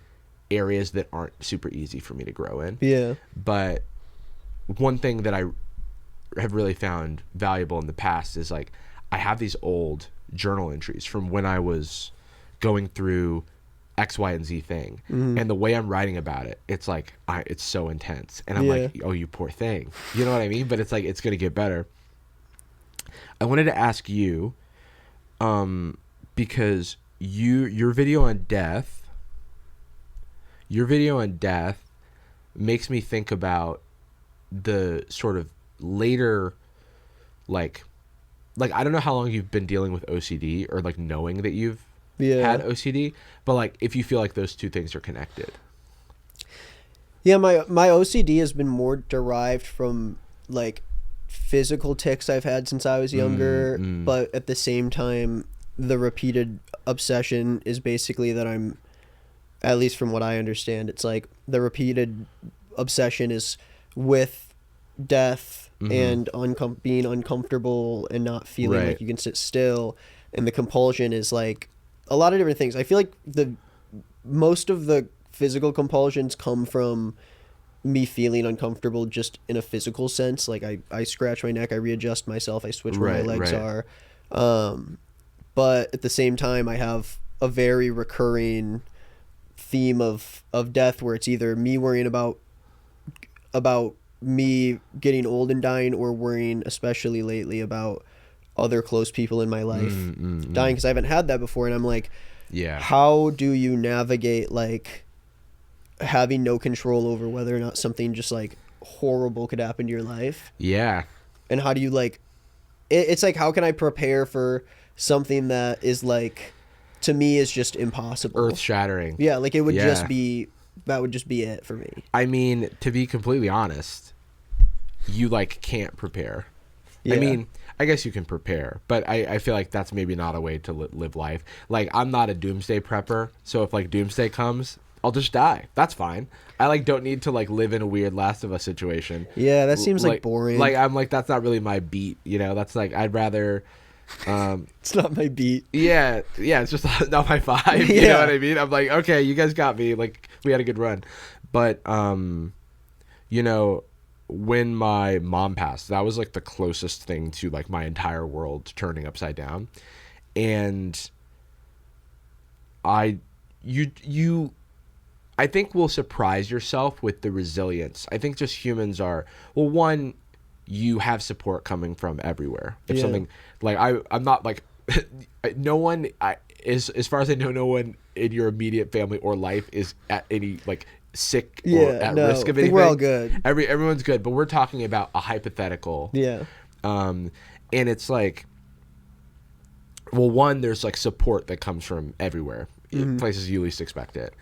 areas that aren't super easy for me to grow in. Yeah. But one thing that I have really found valuable in the past is like, I have these old journal entries from when I was going through X, Y, and Z thing. Mm-hmm. And the way I'm writing about it, it's like, it's so intense. And I'm like, oh, you poor thing. You know what I mean? But it's like, it's going to get better. I wanted to ask you, because your video on death makes me think about the sort of later, like I don't know how long you've been dealing with OCD or like knowing that you've had OCD, but like if you feel like those two things are connected. Yeah, my OCD has been more derived from like physical tics I've had since I was younger, but at the same time, the repeated obsession is basically that I'm, at least from what I understand, it's like the repeated obsession is with death and being uncomfortable and not feeling like you can sit still, and the compulsion is like a lot of different things. I feel like most of the physical compulsions come from me feeling uncomfortable just in a physical sense. Like I scratch my neck, I readjust myself, I switch where my legs are. But at the same time, I have a very recurring theme of death where it's either me worrying about me getting old and dying, or worrying, especially lately, about other close people in my life dying, because I haven't had that before. And I'm like, how do you navigate like having no control over whether or not something just like horrible could happen to your life? And how do you like it's like, how can I prepare for something that is like, to me, is just impossible, earth-shattering? Like it would just be, that would just be it for me. I mean, to be completely honest, you like can't prepare. I mean, I guess you can prepare, but I feel like that's maybe not a way to live life. Like, I'm not a doomsday prepper, so if like doomsday comes, I'll just die. That's fine. I like don't need to like live in a weird Last of Us situation. That seems like boring. Like, I'm like, that's not really my beat, you know? That's like, I'd rather it's not my beat. It's just not my vibe. You know what I mean? I'm like, okay, you guys got me. Like, we had a good run. But you know, when my mom passed, that was like the closest thing to like my entire world turning upside down. And I think will surprise yourself with the resilience. I think just humans are, well, one, you have support coming from everywhere. If something like I'm not like no one, as far as I know, no one in your immediate family or life is at any like sick or at risk of anything. We're all good. Everyone's good, but we're talking about a hypothetical. And it's like, well, one, there's like support that comes from everywhere, places you least expect it.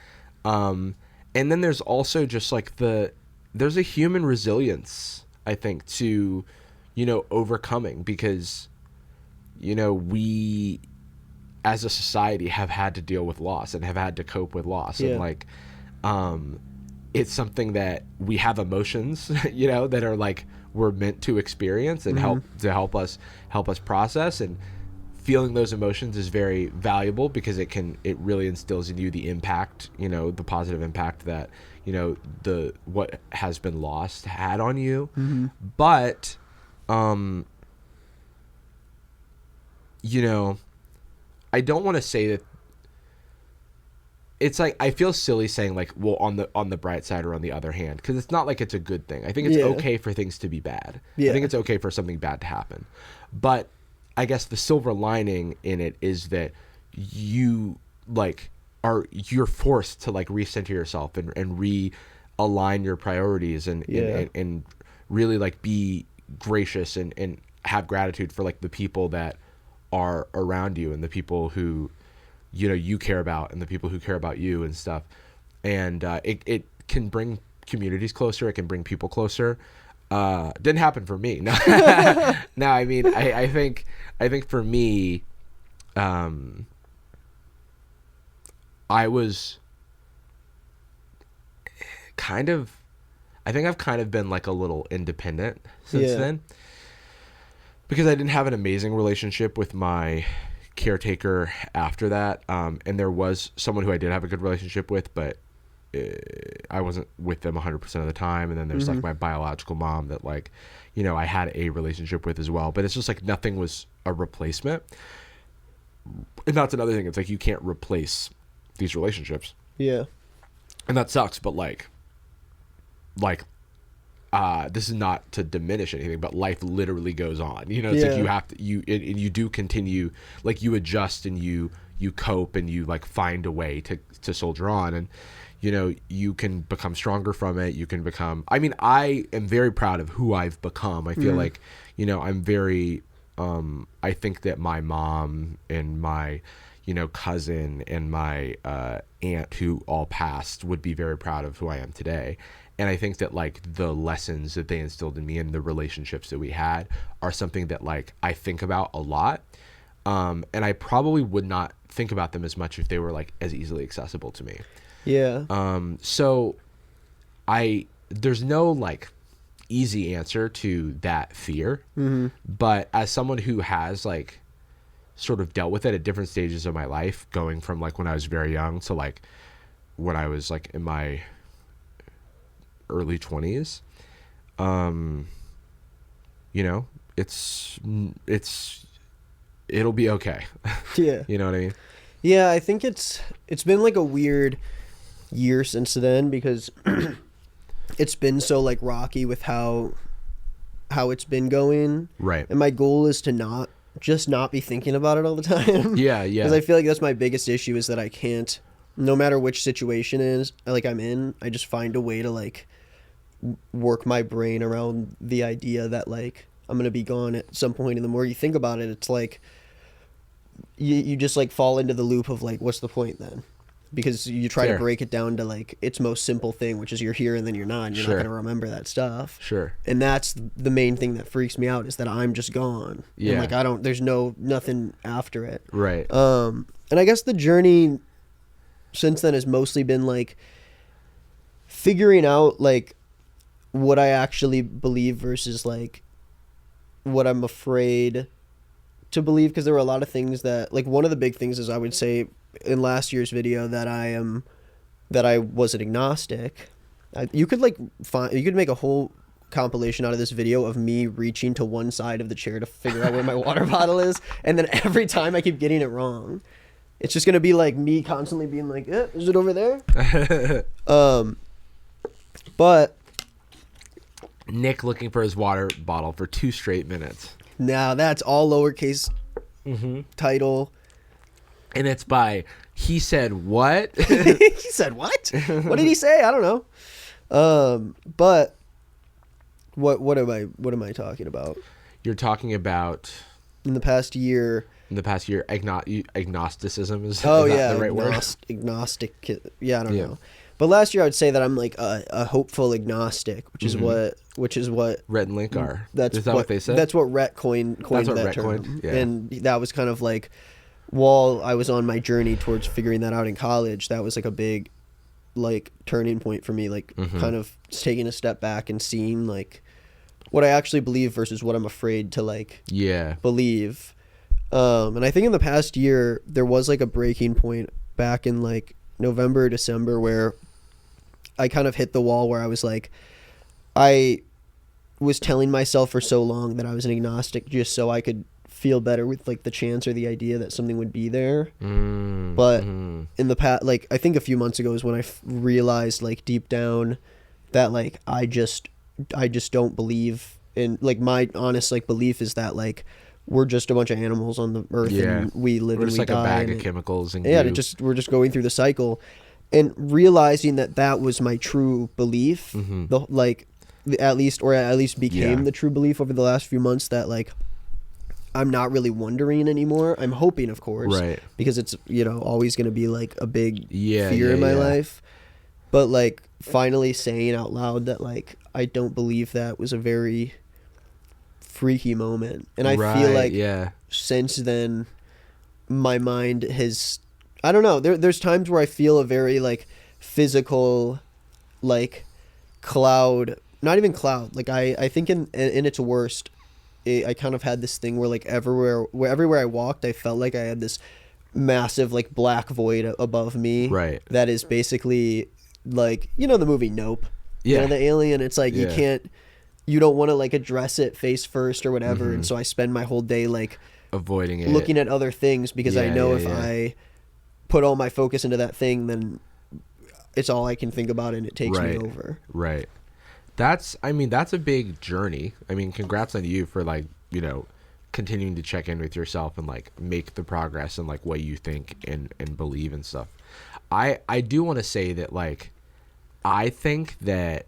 And then there's also just like there's a human resilience, I think, to, you know, overcoming, because, you know, we as a society have had to deal with loss and have had to cope with loss. And like, it's something that we have emotions, you know, that are like, we're meant to experience and help us process, and feeling those emotions is very valuable because it really instills in you the impact, you know, the positive impact that, you know, what has been lost had on you. But, you know, I don't want to say that it's like, I feel silly saying like, well, on the bright side or on the other hand, because it's not like it's a good thing. I think it's okay for things to be bad. I think it's okay for something bad to happen. But I guess the silver lining in it is that you like you're forced to like recenter yourself and realign your priorities and really like be gracious and have gratitude for like the people that are around you and the people who, you know, you care about and the people who care about you and stuff. And it can bring communities closer. It can bring people closer. Didn't happen for me. No, no. I mean, I think for me, I was kind of, I think I've kind of been like a little independent since then, because I didn't have an amazing relationship with my caretaker after that. And there was someone who I did have a good relationship with, but I wasn't with them 100% of the time. And then there's like my biological mom that like, you know, I had a relationship with as well, but it's just like nothing was a replacement. And that's another thing. It's like, you can't replace these relationships. And that sucks. But like, this is not to diminish anything, but life literally goes on. You know, it's like you have to, you do continue, like you adjust and you cope and you like find a way to soldier on. And, you know, you can become stronger from it. You can become, I mean, I am very proud of who I've become. I feel like, you know, I'm very, I think that my mom and my, you know, cousin and my aunt who all passed would be very proud of who I am today. And I think that like the lessons that they instilled in me and the relationships that we had are something that like I think about a lot. And I probably would not think about them as much if they were like as easily accessible to me. So there's no like easy answer to that fear. But as someone who has like sort of dealt with it at different stages of my life, going from like when I was very young to like when I was like in my early 20s. You know, it'll be okay. Yeah. You know what I mean? Yeah, I think it's been like a weird year since then, because it's been so like rocky with how it's been going. Right. And my goal is to not be thinking about it all the time. Yeah. Because I feel like that's my biggest issue, is that I can't, no matter which situation is like I'm in, I just find a way to like work my brain around the idea that like I'm gonna be gone at some point. And the more you think about it, it's like you just like fall into the loop of like, what's the point then? Because you try to break it down to like its most simple thing, which is you're here and then you're not, and you're not gonna remember that stuff. Sure. And that's the main thing that freaks me out, is that I'm just gone. Yeah. And like there's nothing after it. Right. And I guess the journey since then has mostly been like figuring out like what I actually believe versus like what I'm afraid to believe. Because there were a lot of things that, like, one of the big things is, I would say in last year's video, that I was an agnostic. You could make a whole compilation out of this video of me reaching to one side of the chair to figure out where my water bottle is, and then every time I keep getting it wrong. It's just gonna be like me constantly being like, is it over there? But Nick looking for his water bottle for 2 straight minutes. now that's all lowercase title. And it's by He Said What? He said what? What did he say? I don't know. But what am I talking about? You're talking about In the past year, agnosticism is the right word? agnostic. Yeah, I don't know. But last year I would say that I'm like a hopeful agnostic, which is what Rhett and Link are. That's is that what they said? That's what Rhett coined That's what that Rhett term. coined, yeah. And that was kind of like, while I was on my journey towards figuring that out in college, that was like a big like turning point for me, like kind of taking a step back and seeing like what I actually believe versus what I'm afraid to like believe. And I think in the past year there was like a breaking point back in like November, December, where I kind of hit the wall, where I was like, I was telling myself for so long that I was an agnostic just so I could feel better with like the chance or the idea that something would be there. But in the past, like I think a few months ago is when I realized like deep down that like I just don't believe in, like, my honest like belief is that like we're just a bunch of animals on the earth, and we live and we die. We're just like a bag of chemicals and we're just going through the cycle, and realizing that was my true belief, at least became the true belief over the last few months, that like I'm not really wondering anymore. I'm hoping, of course, right, because it's always going to be like a big fear in my life. But like finally saying out loud that like I don't believe that was a very freaky moment, and I feel like since then my mind has, I don't know, there's times where I feel a very like physical like cloud, not even cloud, like I think in its worst, I kind of had this thing where like everywhere I walked, I felt like I had this massive like black void above me, right, that is basically like, the movie Nope, the alien. It's like you don't want to like address it face first or whatever, and so I spend my whole day like avoiding it, looking at other things, because I know if I put all my focus into that thing, then it's all I can think about, and it takes me over. Right. That's a big journey. I mean, congrats on you for like, continuing to check in with yourself and like make the progress and like what you think and believe and stuff. I do want to say that like I think that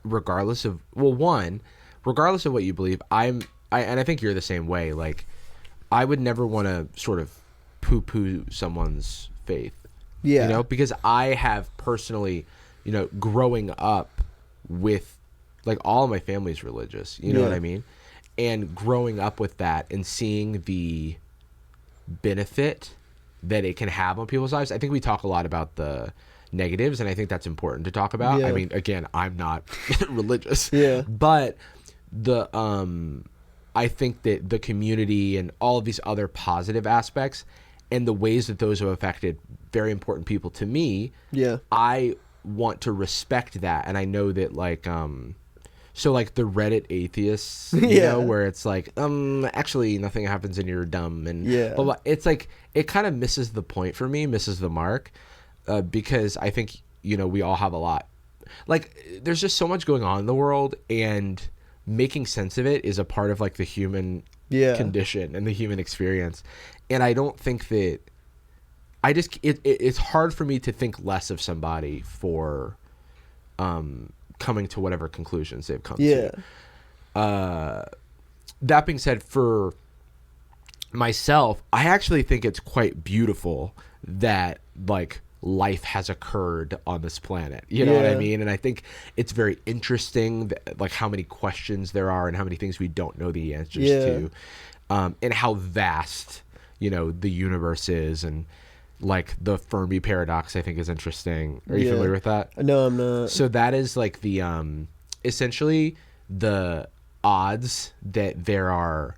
regardless of what you believe, and I think you're the same way, like I would never want to sort of poo-poo someone's faith. Because I have personally, growing up with like all of my family's religious, you know what I mean? And growing up with that and seeing the benefit that it can have on people's lives. I think we talk a lot about the negatives, and I think that's important to talk about. I mean, again, I'm not religious. But I think that the community and all of these other positive aspects and the ways that those have affected very important people to me, I want to respect that. And I know that like so like the Reddit atheists, you know, where it's like actually nothing happens and you're dumb, and blah, blah. It's like it kind of misses the point for me, misses the mark, because I think, you know, we all have a lot, like there's just so much going on in the world, and making sense of it is a part of like the human condition and the human experience. And I don't think that it's hard for me to think less of somebody for coming to whatever conclusions they've come to. That being said, for myself, I actually think it's quite beautiful that like life has occurred on this planet. You know what I mean? And I think it's very interesting that, like, how many questions there are and how many things we don't know the answers to, and how vast, you know, the universe is. And like the Fermi paradox, I think, is interesting. Are you familiar with that? No, I'm not. So that is like the essentially the odds that there's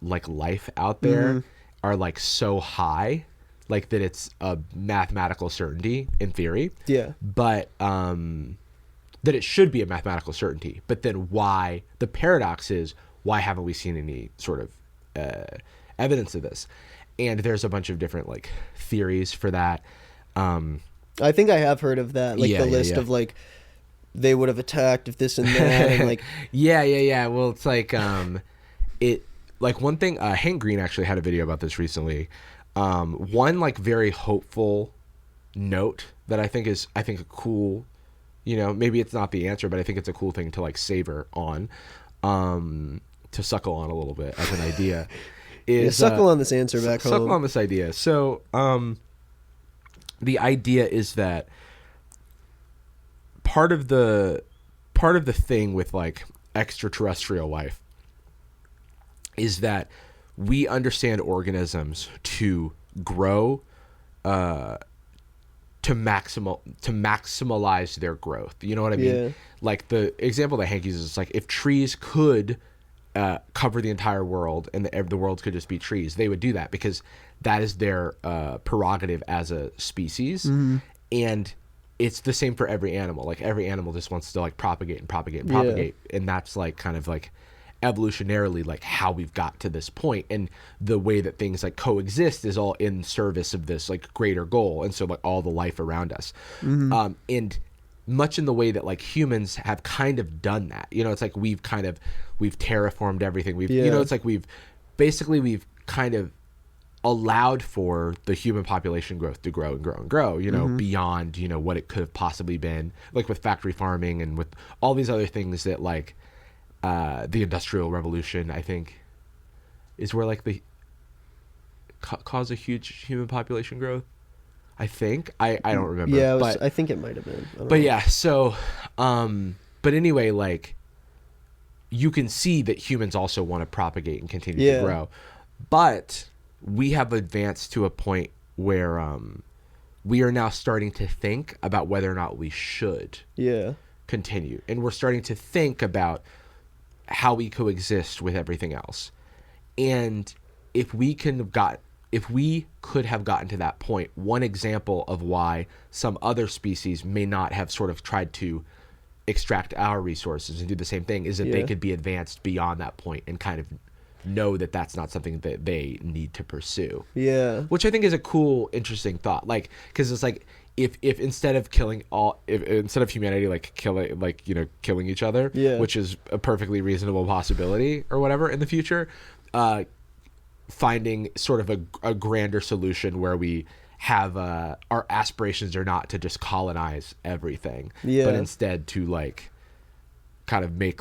like life out there are like so high, like that it's a mathematical certainty in theory. But that it should be a mathematical certainty. But then why the paradox is, why haven't we seen any sort of evidence of this? And there's a bunch of different like theories for that. I think I have heard of that, like the list of like they would have attacked if this and that, and like Well, it's like it like one thing. Hank Green actually had a video about this recently. One like very hopeful note that I think a cool, you know, maybe it's not the answer, but I think it's a cool thing to like savor on, to suckle on a little bit as an idea. Is suckle on this answer back home. Suckle on this idea. So the idea is that part of the thing with like extraterrestrial life is that we understand organisms to grow, to maximize their growth. You know what I mean? Like the example that Hank uses is like, if trees could cover the entire world and the world could just be trees, they would do that because that is their prerogative as a species. And it's the same for every animal. Like every animal just wants to like propagate. And that's like kind of like evolutionarily like how we've got to this point, and the way that things like coexist is all in service of this like greater goal. And so like all the life around us, and much in the way that like humans have kind of done that, you know, it's like we've terraformed everything. You know, it's like we've kind of allowed for the human population growth to grow and grow and grow, you know, beyond, you know, what it could have possibly been, like with factory farming and with all these other things that like the Industrial Revolution, I think, is where like the cause a huge human population growth. I think I don't remember. But I think it might have been. But yeah, so but anyway, like you can see that humans also want to propagate and continue to grow, but we have advanced to a point where we are now starting to think about whether or not we should continue, and we're starting to think about how we coexist with everything else. And if we could have gotten to that point, one example of why some other species may not have sort of tried to extract our resources and do the same thing is that they could be advanced beyond that point and kind of know that that's not something that they need to pursue. Which I think is a cool, interesting thought. Like, because it's like, if instead of instead of humanity like killing each other, which is a perfectly reasonable possibility or whatever in the future, finding sort of a grander solution where we have our aspirations are not to just colonize everything, but instead to like kind of make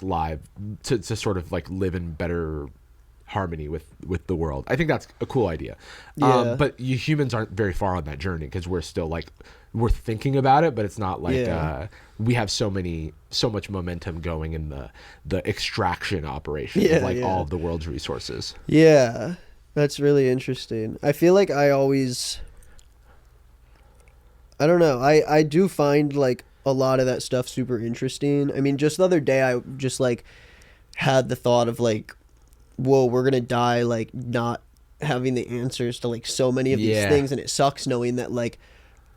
to sort of like live in better harmony with the world. I think that's a cool idea. But humans aren't very far on that journey because we're still like, we're thinking about it, but it's not like we have so much momentum going in the extraction operation of like all of the world's resources. That's really interesting. I feel like I don't know, I do find like a lot of that stuff super interesting. I mean, just the other day I just like had the thought of like, whoa, we're gonna die like not having the answers to like so many of these Yeah. things, and it sucks knowing that like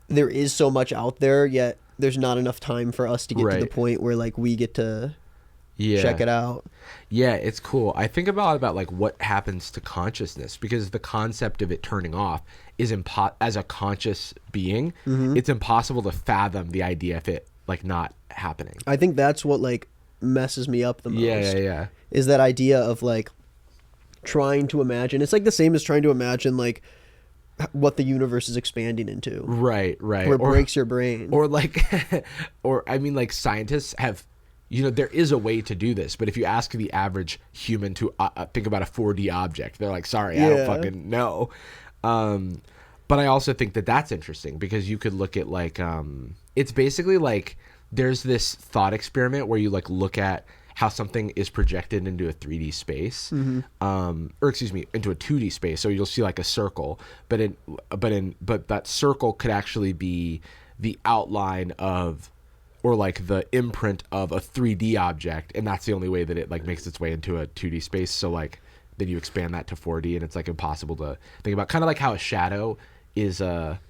there is so much out there, yet there's not enough time for us to get to the Right. point where like we get to Yeah. check it out. Yeah, it's cool. I think about like what happens to consciousness, because the concept of it turning off is as a conscious being, it's impossible to fathom the idea of it like not happening. I think that's what like messes me up the most. Yeah. Is that idea of like trying to imagine. It's like the same as trying to imagine like what the universe is expanding into. Right. Where it breaks your brain. Or like, or I mean, like scientists have, there is a way to do this, but if you ask the average human to think about a 4D object, they're like, sorry, I don't fucking know. But I also think that that's interesting, because you could look at like, it's basically like there's this thought experiment where you like look at how something is projected into a 3D space, or excuse me, into a 2D space. So you'll see like a circle, but that circle could actually be the outline of, or like the imprint of a 3D object, and that's the only way that it like makes its way into a 2D space. So like then you expand that to 4D, and it's like impossible to think about. Kind of like how a shadow is can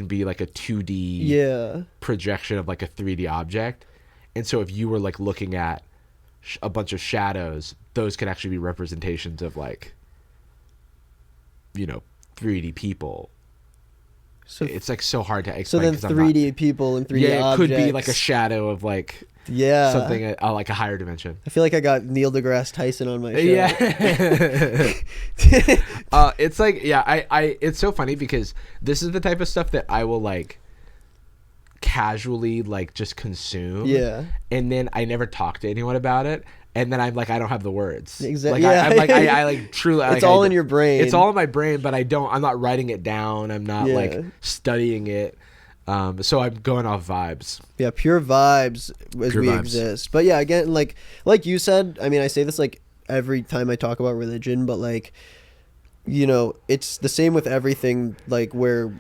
be like a 2D projection of like a 3D object. And so if you were like looking at a bunch of shadows, those could actually be representations of like, 3D people. So it's like so hard to explain. So then 3D people and 3D objects. It could be like a shadow of like something like a higher dimension. I feel like I got Neil deGrasse Tyson on my show. Yeah. It's like, it's so funny, because this is the type of stuff that I will like casually like just consume, and then I never talk to anyone about it, and then I'm like, I don't have the words. Exactly. Like, I'm like, I like truly, it's all in your brain. It's all in my brain, but I'm not writing it down, I'm not like studying it, so I'm going off vibes. Pure vibes as Pure we vibes. exist. But yeah, again, like you said, I mean, I say this like every time I talk about religion, but like, it's the same with everything, like where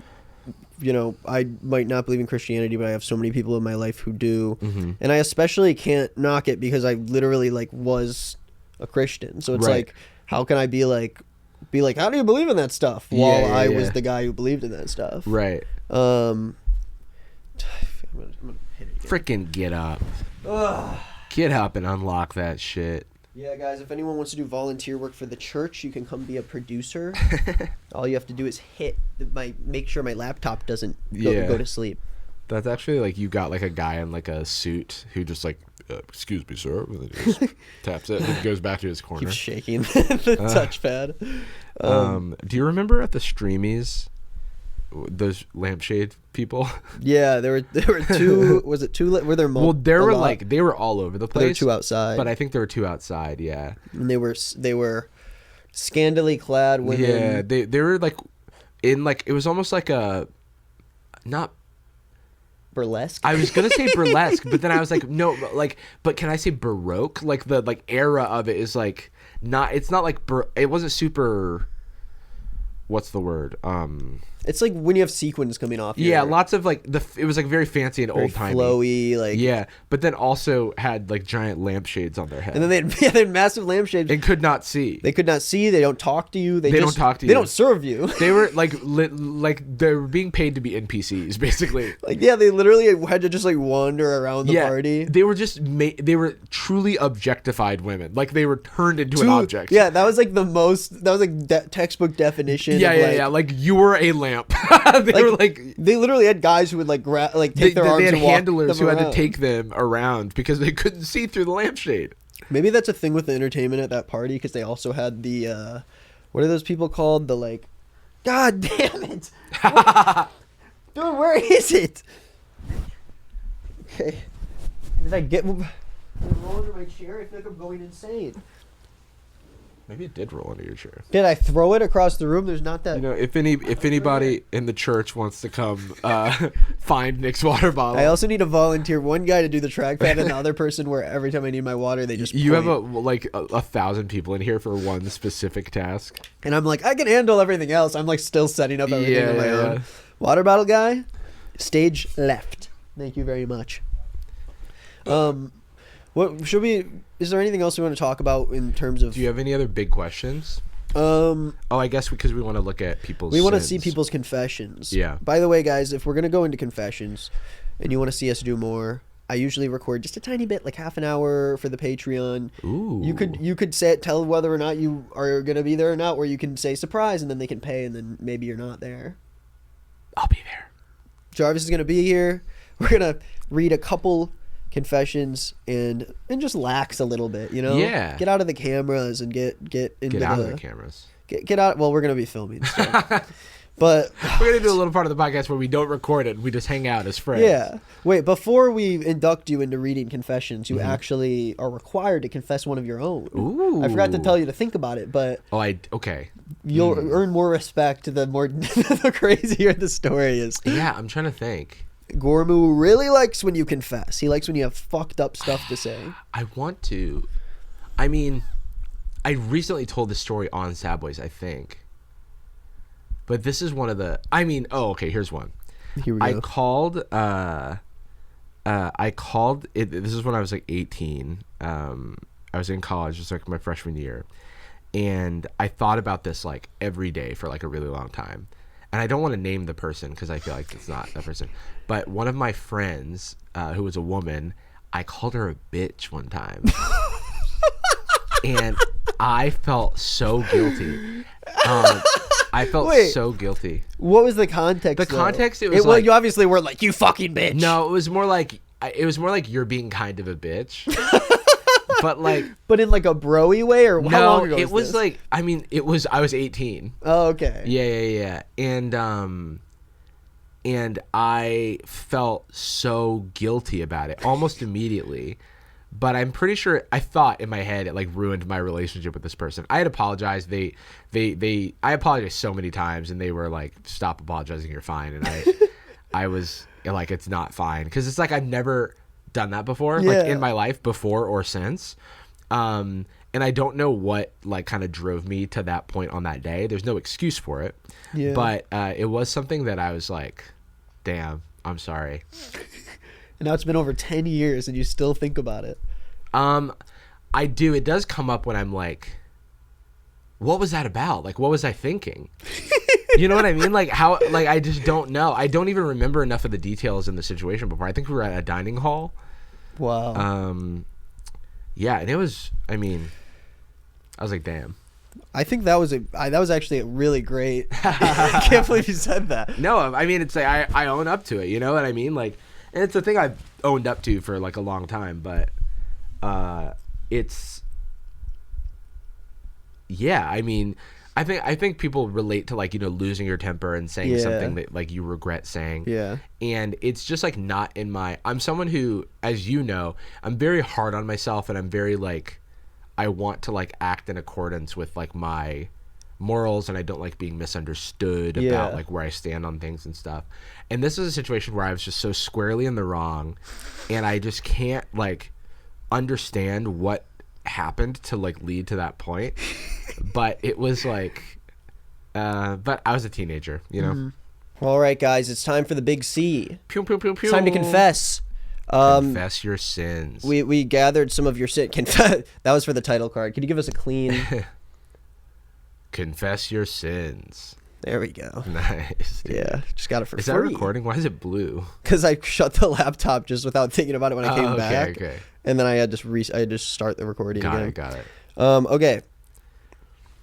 I might not believe in Christianity, but I have so many people in my life who do. And I especially can't knock it because I literally like was a Christian. So it's like, how can I be like, how do you believe in that stuff? While I was the guy who believed in that stuff. Right. I'm gonna hit it again. Freaking get up. Get up and unlock that shit. Yeah, guys, if anyone wants to do volunteer work for the church, you can come be a producer. All you have to do is make sure my laptop doesn't go to sleep. That's actually like, you got like a guy in like a suit who just like, excuse me, sir, and then he just taps it and goes back to his corner. Keeps shaking the touchpad. Do you remember at the Streamies, those lampshade people? Yeah, there were two. Was it two? Were there multiple? Well, there were like, they were all over the place. There were two outside, but I think there were two outside. Yeah, and they were scantily clad women. Yeah, they were like in like, it was almost like a not burlesque. I was gonna say burlesque, but then I was like, no, but can I say baroque? Like the like era of it is like not. It's not like it wasn't super. What's the word? It's like when you have sequins coming off. Yeah, lots of like it was like very fancy and old timey, flowy, like but then also had like giant lampshades on their head, and then they had massive lampshades and could not see. They could not see. They don't talk to you. They don't talk to you. They don't serve you. They were like they were being paid to be NPCs, basically. Like they literally had to just like wander around the party. They were just they were truly objectified women. Like they were turned into an object. Yeah, that was like the most. That was like textbook definition. Yeah. Like you were a lamp. They were like, they literally had guys who would like take their arms. They had and walk handlers them who had around. to take them around because they couldn't see through the lampshade. Maybe that's a thing with the entertainment at that party, because they also had the what are those people called? The like, God damn it, dude, where is it? Okay, did I get roll under my chair? I feel like I'm going insane. Maybe it did roll under your chair. Did I throw it across the room? There's not that. You know, if anybody in the church wants to come find Nick's water bottle. I also need to volunteer one guy to do the trackpad and the other person where every time I need my water, they just You point. have a 1,000 people in here for one specific task. And I'm like, I can handle everything else. I'm like still setting up everything on my own. Water bottle guy, stage left. Thank you very much. What should we? Is there anything else we want to talk about in terms of? Do you have any other big questions? I guess because we want to look at people's. We want to sins. see people's confessions. Yeah. By the way, guys, if we're gonna go into confessions, and you want to see us do more, I usually record just a tiny bit, like half an hour for the Patreon. Ooh. You could tell whether or not you are gonna be there or not, or you can say surprise, and then they can pay, and then maybe you're not there. I'll be there. Jarvis is gonna be here. We're gonna read a couple confessions and just lax a little bit, you know. Yeah. Get out of the cameras and get into Get out of the cameras. Get out. Well, we're gonna be filming, so. But we're gonna do a little part of the podcast where we don't record it. We just hang out as friends. Yeah. Wait, before we induct you into reading confessions, you actually are required to confess one of your own. Ooh. I forgot to tell you to think about it, but okay. You'll earn more respect the more the crazier the story is. Yeah, I'm trying to think. Gormu really likes when you confess. He likes when you have fucked up stuff to say. I want to. I mean, I recently told this story on Sabways, I think. But this is one of the. I mean, okay. Here's one. Here we go. I called. This is when I was like 18. I was in college, just like my freshman year, and I thought about this like every day for like a really long time. And I don't want to name the person because I feel like it's not that person. But one of my friends, who was a woman, I called her a bitch one time. And I felt so guilty. I felt so guilty. What was the context? The context, it was well, like, you obviously were like, you fucking bitch. No, it was more like you're being kind of a bitch. But in like a bro-y way, or how long ago it was this? like, I mean, I was 18. Oh, okay. Yeah. And I felt so guilty about it almost immediately. But I'm pretty sure, I thought in my head it like ruined my relationship with this person. I had apologized. I apologized so many times, and they were like, "Stop apologizing, you're fine." And I was like, "It's not fine," because it's like I've never done that before, like in my life before or since. And I don't know what like kind of drove me to that point on that day. There's no excuse for it. Yeah. But it was something that I was like, "Damn, I'm sorry." And now it's been over 10 years and you still think about it. I do. It does come up when I'm like, what was that about? Like, what was I thinking? You know what I mean? Like how, like, I just don't know. I don't even remember enough of the details in the situation before. I think we were at a dining hall. Wow. Yeah. And it was, I mean, I was like, damn. I think that was actually a really great. I can't believe you said that. No, I mean, it's like, I own up to it. You know what I mean? Like, and it's a thing I've owned up to for like a long time, but it's, yeah, I mean, I think people relate to like, you know, losing your temper and saying something that like you regret saying. Yeah. And it's just like not in I'm someone who, as you know, I'm very hard on myself, and I'm very like, I want to like act in accordance with like my morals, and I don't like being misunderstood about like where I stand on things and stuff. And this is a situation where I was just so squarely in the wrong, and I just can't like understand what happened to like lead to that point. But it was like but I was a teenager, you know. Mm-hmm. All right, guys, it's time for the big C. Pew, pew, pew, pew. It's time to confess. Confess your sins. We gathered some of your sin. That was for the title card. Can you give us a clean? Confess your sins. There we go. Nice. Dude. Yeah, just got it for free. Is that recording? Why is it blue? Because I shut the laptop just without thinking about it when I came back. Okay. And then I had to start the recording again. Got it. Okay.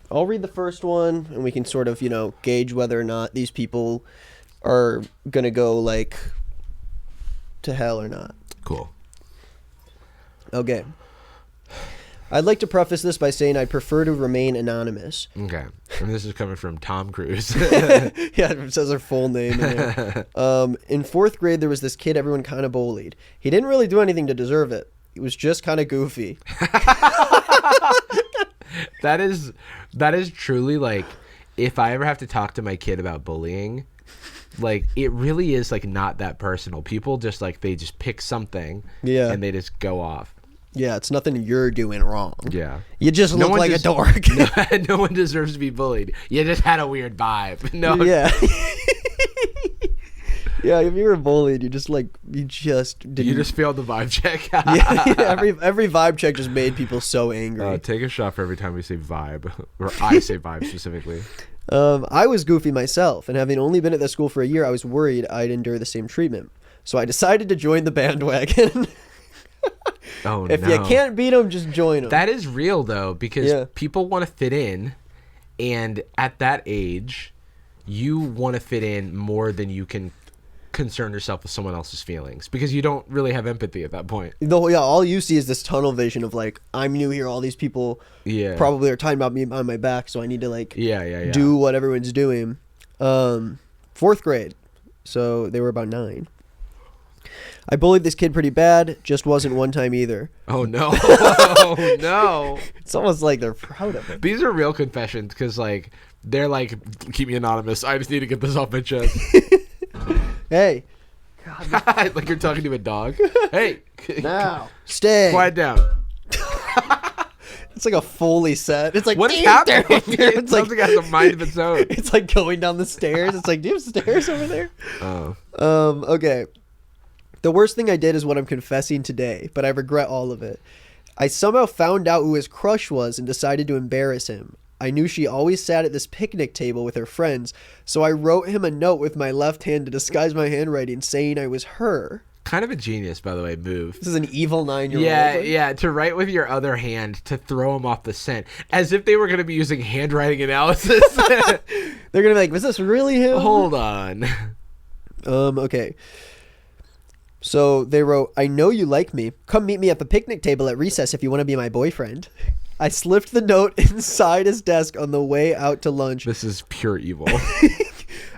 I'll read the first one, and we can sort of, you know, gauge whether or not these people are gonna go like to hell or not. Cool. Okay. I'd like to preface this by saying I'd prefer to remain anonymous. Okay. And this is coming from Tom Cruise. Yeah, it says her full name in there. In 4th grade, there was this kid everyone kind of bullied. He didn't really do anything to deserve it. He was just kind of goofy. That is truly like, if I ever have to talk to my kid about bullying, like it really is like not that personal. People just like, they just pick something and they just go off. Yeah, it's nothing you're doing wrong. Yeah. You just look like a dork. No one deserves to be bullied. You just had a weird vibe. No. Yeah. Yeah, if you were bullied, you just didn't. You just failed the vibe check. Yeah, every vibe check just made people so angry. Take a shot for every time we say vibe, or I say vibe specifically. I was goofy myself, and having only been at the school for a year, I was worried I'd endure the same treatment. So I decided to join the bandwagon. Oh, If no. you can't beat them, just join them. That is real, though, because Yeah. people want to fit in, and at that age, you want to fit in more than you can concern yourself with someone else's feelings, because you don't really have empathy at that point. All you see is this tunnel vision of like, I'm new here. All these people Yeah. probably are talking about me behind my back, so I need to Yeah. do what everyone's doing. 4th grade, so they were about 9. I bullied this kid pretty bad. Just wasn't one time either. Oh, no. Oh, no. It's almost like they're proud of it. These are real confessions, because, like, they're like, keep me anonymous. I just need to get this off my chest. Hey, Like you're talking to a dog. Hey. now stay. Quiet down. It's like a Foley set. It's like, What is "Dude, happening? there." It sounds like it has a mind of its own. It's like going down the stairs. It's like, do you have stairs over there? Oh. Okay. The worst thing I did is what I'm confessing today, but I regret all of it. I somehow found out who his crush was and decided to embarrass him. I knew she always sat at this picnic table with her friends, so I wrote him a note with my left hand to disguise my handwriting, saying I was her. Kind of a genius, by the way, move. This is an evil 9-year-old. Yeah, to write with your other hand to throw him off the scent, as if they were going to be using handwriting analysis. They're gonna be like, was this really him? Hold on. Okay. So they wrote, I know you like me. Come meet me at the picnic table at recess if you want to be my boyfriend. I slipped the note inside his desk on the way out to lunch. This is pure evil.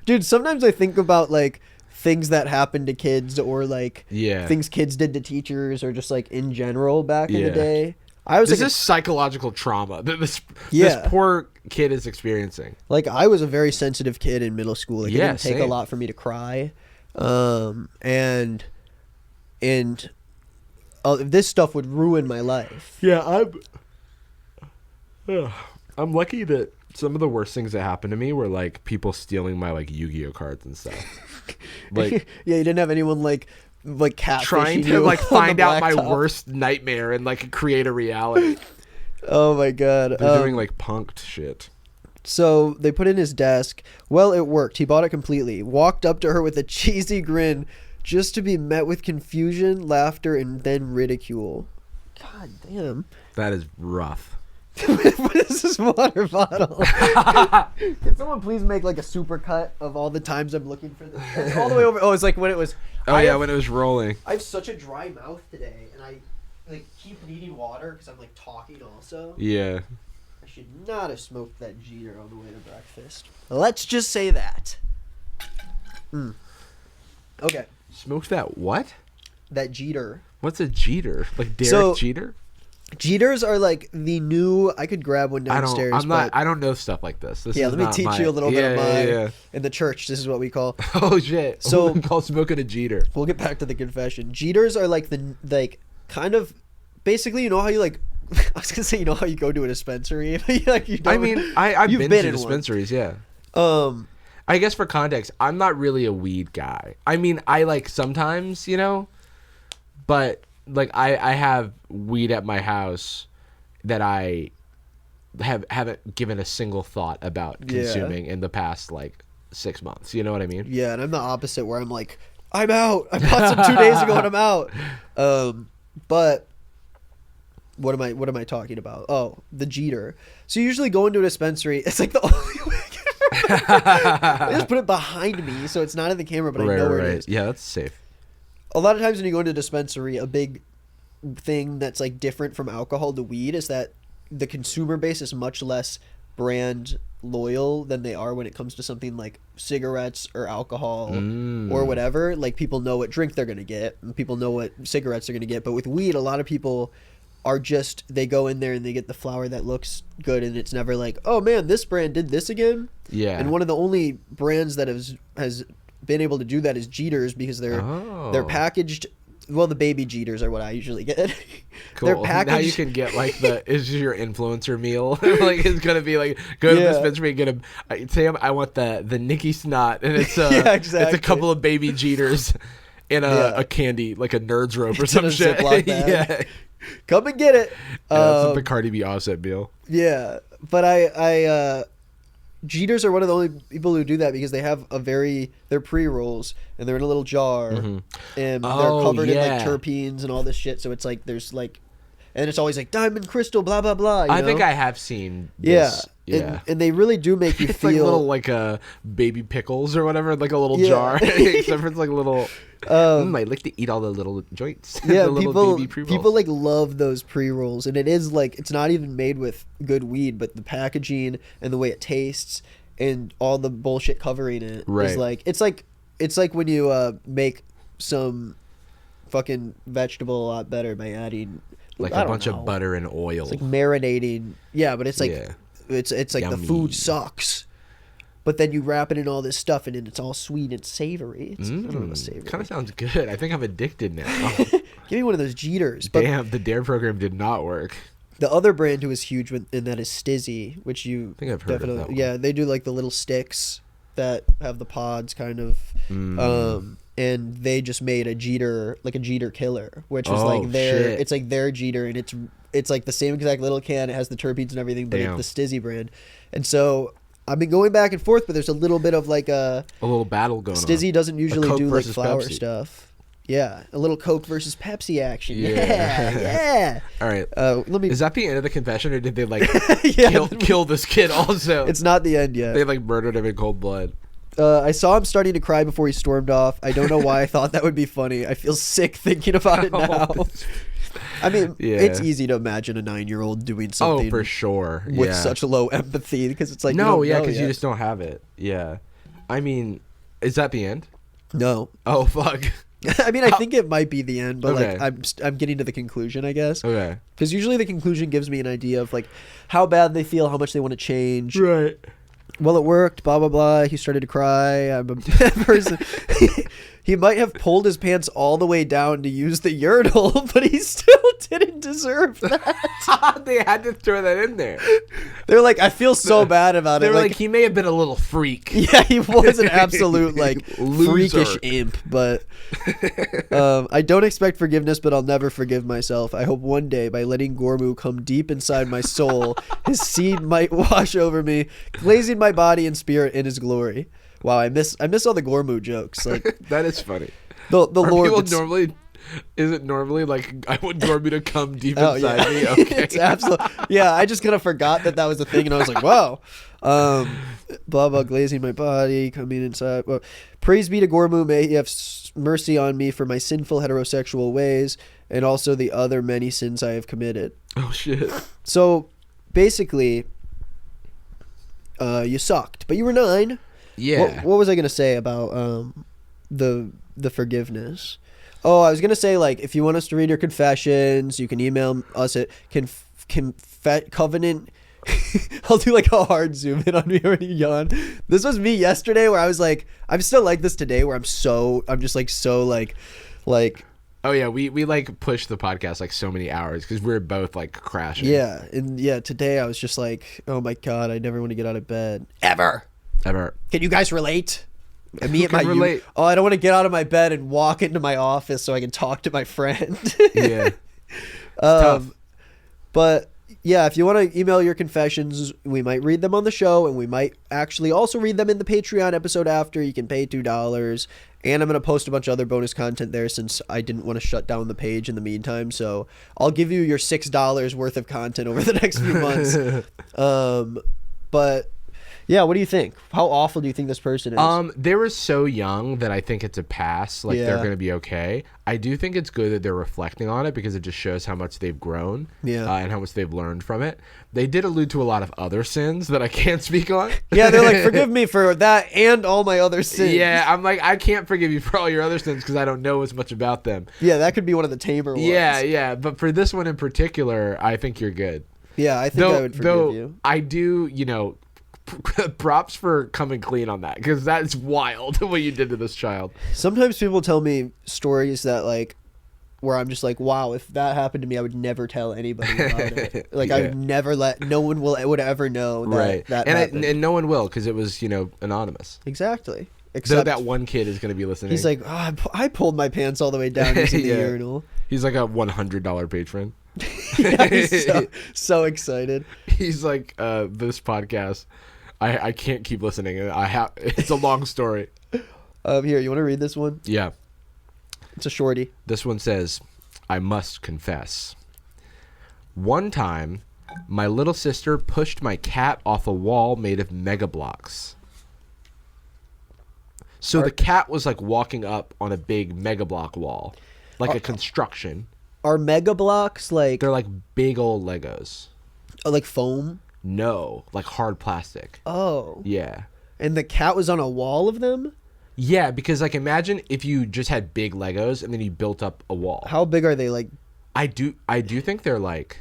Dude, sometimes I think about like things that happened to kids, or like Yeah. things kids did to teachers, or just like in general back in the Yeah. day. I was This like, is psychological trauma that this Yeah. poor kid is experiencing. I was a very sensitive kid in middle school. Like, it Yeah, didn't take a same. lot for me to cry. And this stuff would ruin my life. Yeah, I'm lucky that some of the worst things that happened to me were like people stealing my like Yu-Gi-Oh cards and stuff. Like Yeah, you didn't have anyone like catfishing trying to you like on the find out my blacktop. worst nightmare and like create a reality. Oh my god. They're doing like punked shit. So they put it in his desk. Well, it worked. He bought it completely. Walked up to her with a cheesy grin, just to be met with confusion, laughter, and then ridicule. God damn. That is rough. What is this water bottle? Can someone please make like a super cut of all the times I'm looking for this? All the way over. Oh, it's like when it was. Oh yeah, when it was rolling. I have such a dry mouth today, and I like keep needing water because I'm like talking also. Yeah. I should not have smoked that Jeter on the way to breakfast. Let's just say that. Okay. Smoked that what? That Jeter. What's a Jeter? Like Derek So- Jeter? Jeters are like the new. I could grab one downstairs. I don't know stuff like this. This Yeah, is let me not teach my- you a little bit of my. Yeah. In the church, this is what we call. Oh shit. So- We call smoking a Jeter. We'll get back to the confession. Jeters are like kind of, basically, you know how you like. I was gonna say, you know how you go to a dispensary. Like, you don't, I mean, I've you've been to in one. dispensaries, yeah. Um, I guess for context, I'm not really a weed guy. I mean, I like sometimes, but like I have weed at my house that I haven't given a single thought about consuming in the past like 6 months. You know what I mean? yeah, and I'm the opposite where I'm like, I'm out. I bought some 2 days ago and I'm out. But what am I talking about? Oh, the Jeter. So you usually go into a dispensary. It's like the only way I can I just put it behind me so it's not in the camera, but I know where it is. Yeah, that's safe. A lot of times when you go into a dispensary, a big thing that's like different from alcohol to weed is that the consumer base is much less brand loyal than they are when it comes to something like cigarettes or alcohol or whatever. Like, people know what drink they're going to get and people know what cigarettes they're going to get. But with weed, a lot of people are just, they go in there and they get the flower that looks good, and it's never like, oh man, this brand did this again. Yeah. And one of the only brands that has been able to do that is Jeters, because they're packaged well, the baby Jeters are what I usually get. They're Cool. packaged. Now you can get like is your influencer meal. Like it's gonna be like go to the dispensary and get I want the Nicky Snot, and it's Yeah, it's exactly. a couple of baby Jeters in a candy, like a Nerds rope or It's in some a shit. Ziploc bag. Yeah. Come and get it. It's the Bacardi B offset meal. Yeah, but I Jeters are one of the only people who do that because they have they're pre-rolls and they're in a little jar and they're covered in like terpenes and all this shit. So it's like there's like, and it's always like diamond crystal, blah blah blah. I think I have seen this. Yeah. And they really do make you It's feel like little like baby pickles or whatever, like a little jar. Except for it's like a little. I like to eat all the little joints. Yeah, the little baby pre-rolls. people like love those pre-rolls, and it is like it's not even made with good weed, but the packaging and the way it tastes and all the bullshit covering it is like it's like when you make some fucking vegetable a lot better by adding like a bunch of butter and oil. It's like marinating. Yeah, but it's like it's like Yummy. the food sucks. But then you wrap it in all this stuff, and then it's all sweet and savory. I don't know, savory. Kind of sounds good. I think I'm addicted now. Give me one of those Jeters. But Damn, the Dare program did not work. the other brand who is huge in that is Stizzy, which you I think I've heard of that one. Yeah, they do like the little sticks that have the pods kind of. And they just made a Jeter, like a Jeter killer, which is like it's like their Jeter, and it's like the same exact little can. It has the terpenes and everything, but it's the Stizzy brand. And so I've been going back and forth, but there's a little bit of like a little battle going on. Stizzy doesn't usually Coke do like versus flower Pepsi. stuff. Yeah, a little Coke versus Pepsi action. Yeah. Yeah. All right. Let me. Is that the end of the confession, or did they like Yeah. kill this kid also? It's not the end yet. They like murdered him in cold blood. I saw him starting to cry before he stormed off. I don't know why I thought that would be funny. I feel sick thinking about it now. I mean, it's easy to imagine a 9-year-old doing something. Oh, for sure. With such low empathy, because it's like because you just don't have it. Yeah. I mean, is that the end? No. Oh fuck. I mean, I think it might be the end, but Okay. like I'm getting to the conclusion, I guess. Okay. Because usually the conclusion gives me an idea of like how bad they feel, how much they want to change. Right. Well, it worked, blah, blah, blah. He started to cry. I'm a bad person. He might have pulled his pants all the way down to use the urinal, but he still didn't deserve that. They had to throw that in there. They're like, I feel so bad about They it. were like, he may have been a little freak. Yeah, he was an absolute like Loser. freakish imp, but I don't expect forgiveness, but I'll never forgive myself. I hope one day, by letting Gormu come deep inside my soul, his seed might wash over me, glazing my body and spirit in his glory. Wow, I miss all the Gormu jokes. Like That is funny. the Are Lord. people It's, normally? Is it normally like I want Gorby to come deep oh, inside yeah. me? Okay. It's absolutely. Yeah, I just kind of forgot that was a thing, and I was like, wow. Blah blah, glazing my body, coming inside. Well, praise be to Gormu, may he have mercy on me for my sinful heterosexual ways, and also the other many sins I have committed. Oh shit. So, basically, you sucked, but you were 9. Yeah. What was I gonna say about the forgiveness? Oh, I was gonna say, like, if you want us to read your confessions, you can email us at covenant. I'll do like a hard zoom in on me when you yawn. This was me yesterday, where I was like, I'm still like this today, where I'm just like so like. Oh yeah, we like pushed the podcast like so many hours because we were both like crashing. Yeah, and yeah, today I was just like, oh my god, I never want to get out of bed ever. Can you guys relate? And me at my relate? Oh, I don't want to get out of my bed and walk into my office so I can talk to my friend. Yeah. Tough. But yeah, if you want to email your confessions, we might read them on the show, and we might actually also read them in the Patreon episode after. You can pay $2, and I'm going to post a bunch of other bonus content there since I didn't want to shut down the page in the meantime. So I'll give you your $6 worth of content over the next few months. But yeah, what do you think? How awful do you think this person is? They were so young that I think it's a pass. Like they're gonna be okay. I do think it's good that they're reflecting on it because it just shows how much they've grown, and how much they've learned from it. They did allude to a lot of other sins that I can't speak on. Yeah, they're like, forgive me for that and all my other sins. Yeah, I'm like, I can't forgive you for all your other sins because I don't know as much about them. Yeah, that could be one of the tamer ones. Yeah, but for this one in particular, I think you're good. Yeah, I think I would forgive you. I do, props for coming clean on that because that's wild what you did to this child. Sometimes people tell me stories that like where I'm just like, wow, if that happened to me, I would never tell anybody about it. Like, I Yeah. would never no one would ever know that Right. that and happened. and no one will because it was, anonymous. Exactly. Though Except that one kid is going to be listening. he's like, oh, I pulled my pants all the way down using the Yeah. urinal. He's like a $100 patron. Yeah, he's so excited. He's like, this podcast, I can't keep listening. It's a long story. Here, you want to read this one? Yeah. It's a shorty. This one says, I must confess. One time, my little sister pushed my cat off a wall made of Mega Blocks. So the cat was like walking up on a big Mega Block wall, like a construction. Are Mega Blocks like They're like big old Legos. like foam? No, like hard plastic. Oh. Yeah. And the cat was on a wall of them? Yeah, because like imagine if you just had big Legos and then you built up a wall. How big are they? Like I do think they're like,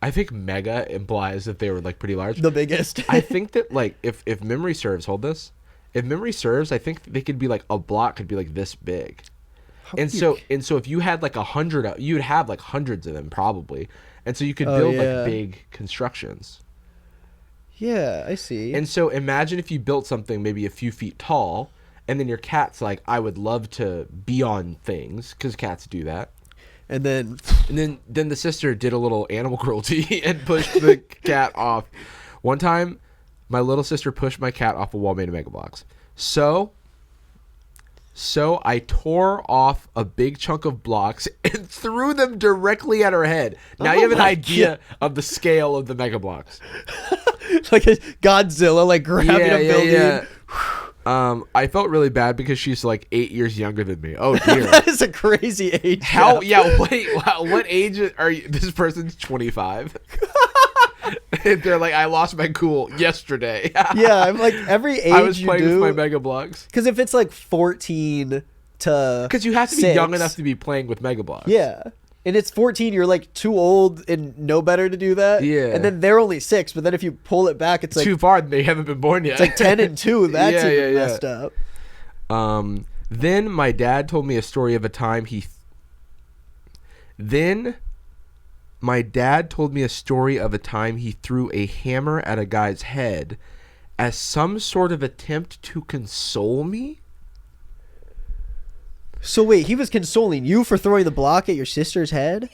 I think mega implies that they were like pretty large. the biggest? I think that like if memory serves, hold this. If memory serves, I think they could be like a block could be like this big. And so if you had like 100, you'd have like hundreds of them probably. And so you could build like big constructions. Yeah, I see. And so imagine if you built something maybe a few feet tall, and then your cat's like, I would love to be on things, because cats do that. And then the sister did a little animal cruelty and pushed the cat off. One time, my little sister pushed my cat off a wall made of Mega Blocks. So I tore off a big chunk of blocks and threw them directly at her head. Now you have an idea of the scale of the Mega Blocks. like a Godzilla, like grabbing a building. I felt really bad because she's like 8 years younger than me. Oh dear. That is a crazy age. How? gap. Yeah. Wait. What age are you? This person's 25. And they're like, I lost my cool yesterday. Yeah, I'm like every age I was you playing do. with my Mega Blocks. Because if it's like 14 to Because you have to be 6, young enough to be playing with Mega Blocks. Yeah. And it's 14, you're like too old and know better to do that. Yeah. And then they're only 6, but then if you pull it back, it's like Too far. They haven't been born yet. it's like 10 and 2. That's Yeah, even yeah, yeah. messed up. Then my dad told me a story of a time he threw a hammer at a guy's head as some sort of attempt to console me. So wait, he was consoling you for throwing the block at your sister's head?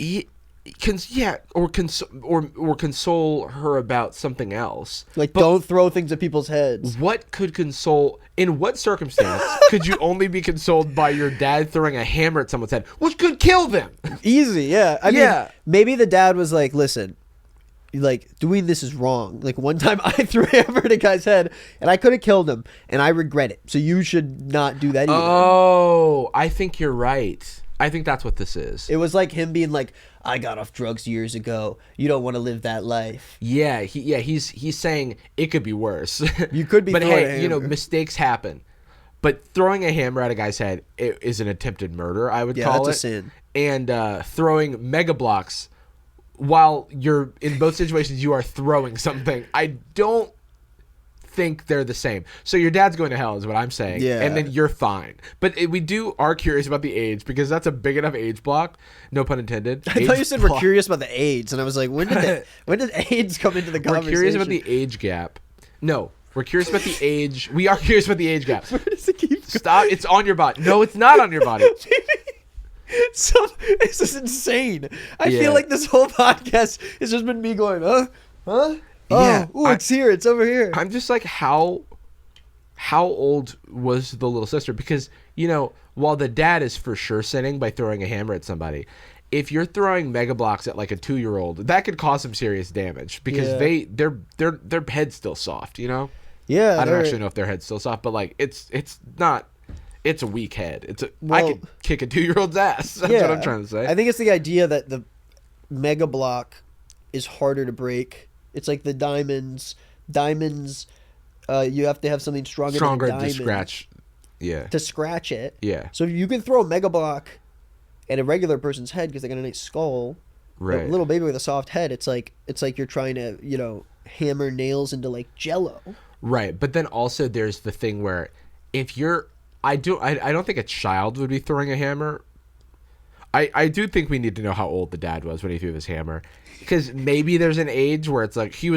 Or console her about something else. Like, don't throw things at people's heads. What could console? In what circumstance could you only be consoled by your dad throwing a hammer at someone's head, which could kill them? Easy, yeah. I Yeah. mean, maybe the dad was like, listen, like, doing this is wrong. Like, one time I threw a hammer at a guy's head, and I could have killed him, and I regret it. So you should not do that either. Oh, I think you're right. I think that's what this is. It was like him being like, I got off drugs years ago. You don't want to live that life. Yeah, he's saying it could be worse. You could be but throwing hey, a hammer. mistakes happen. But throwing a hammer at a guy's head is an attempted murder, I would Yeah, call that's it. a sin. And throwing Mega Blocks, while you're in both situations, you are throwing something. I don't think they're the same. So your dad's going to hell is what I'm saying. Yeah. And then you're fine. But we are curious about the age because that's a big enough age block. No pun intended. I thought you said we're curious about the AIDS, and I was like, when did AIDS come into the We're conversation? curious about the age gap. No, we're curious about the age. We are curious about the age gap. Where does it keep going? Stop. It's on your body. No, it's not on your body. This is insane. I Yeah. feel like this whole podcast has just been me going, huh? Oh, Yeah, it's here. It's over here. I'm just like, how old was the little sister? Because, while the dad is for sure sinning by throwing a hammer at somebody, if you're throwing Mega Blocks at like a 2-year-old, that could cause some serious damage because their head's still soft, Yeah. I don't actually know if their head's still soft, but like it's a weak head. I could kick a 2-year-old's ass. That's what I'm trying to say. I think it's the idea that the Mega Block is harder to break. It's like the diamonds. You have to have something stronger than a to diamond scratch. Yeah. to scratch it. Yeah. So if you can throw a Mega Block at a regular person's head because they got a nice skull, Right. a little baby with a soft head, it's like you're trying to hammer nails into like Jello. Right, but then also there's the thing where if you're, I don't think a child would be throwing a hammer. I do think we need to know how old the dad was when he threw this hammer, because maybe there's an age where it's like it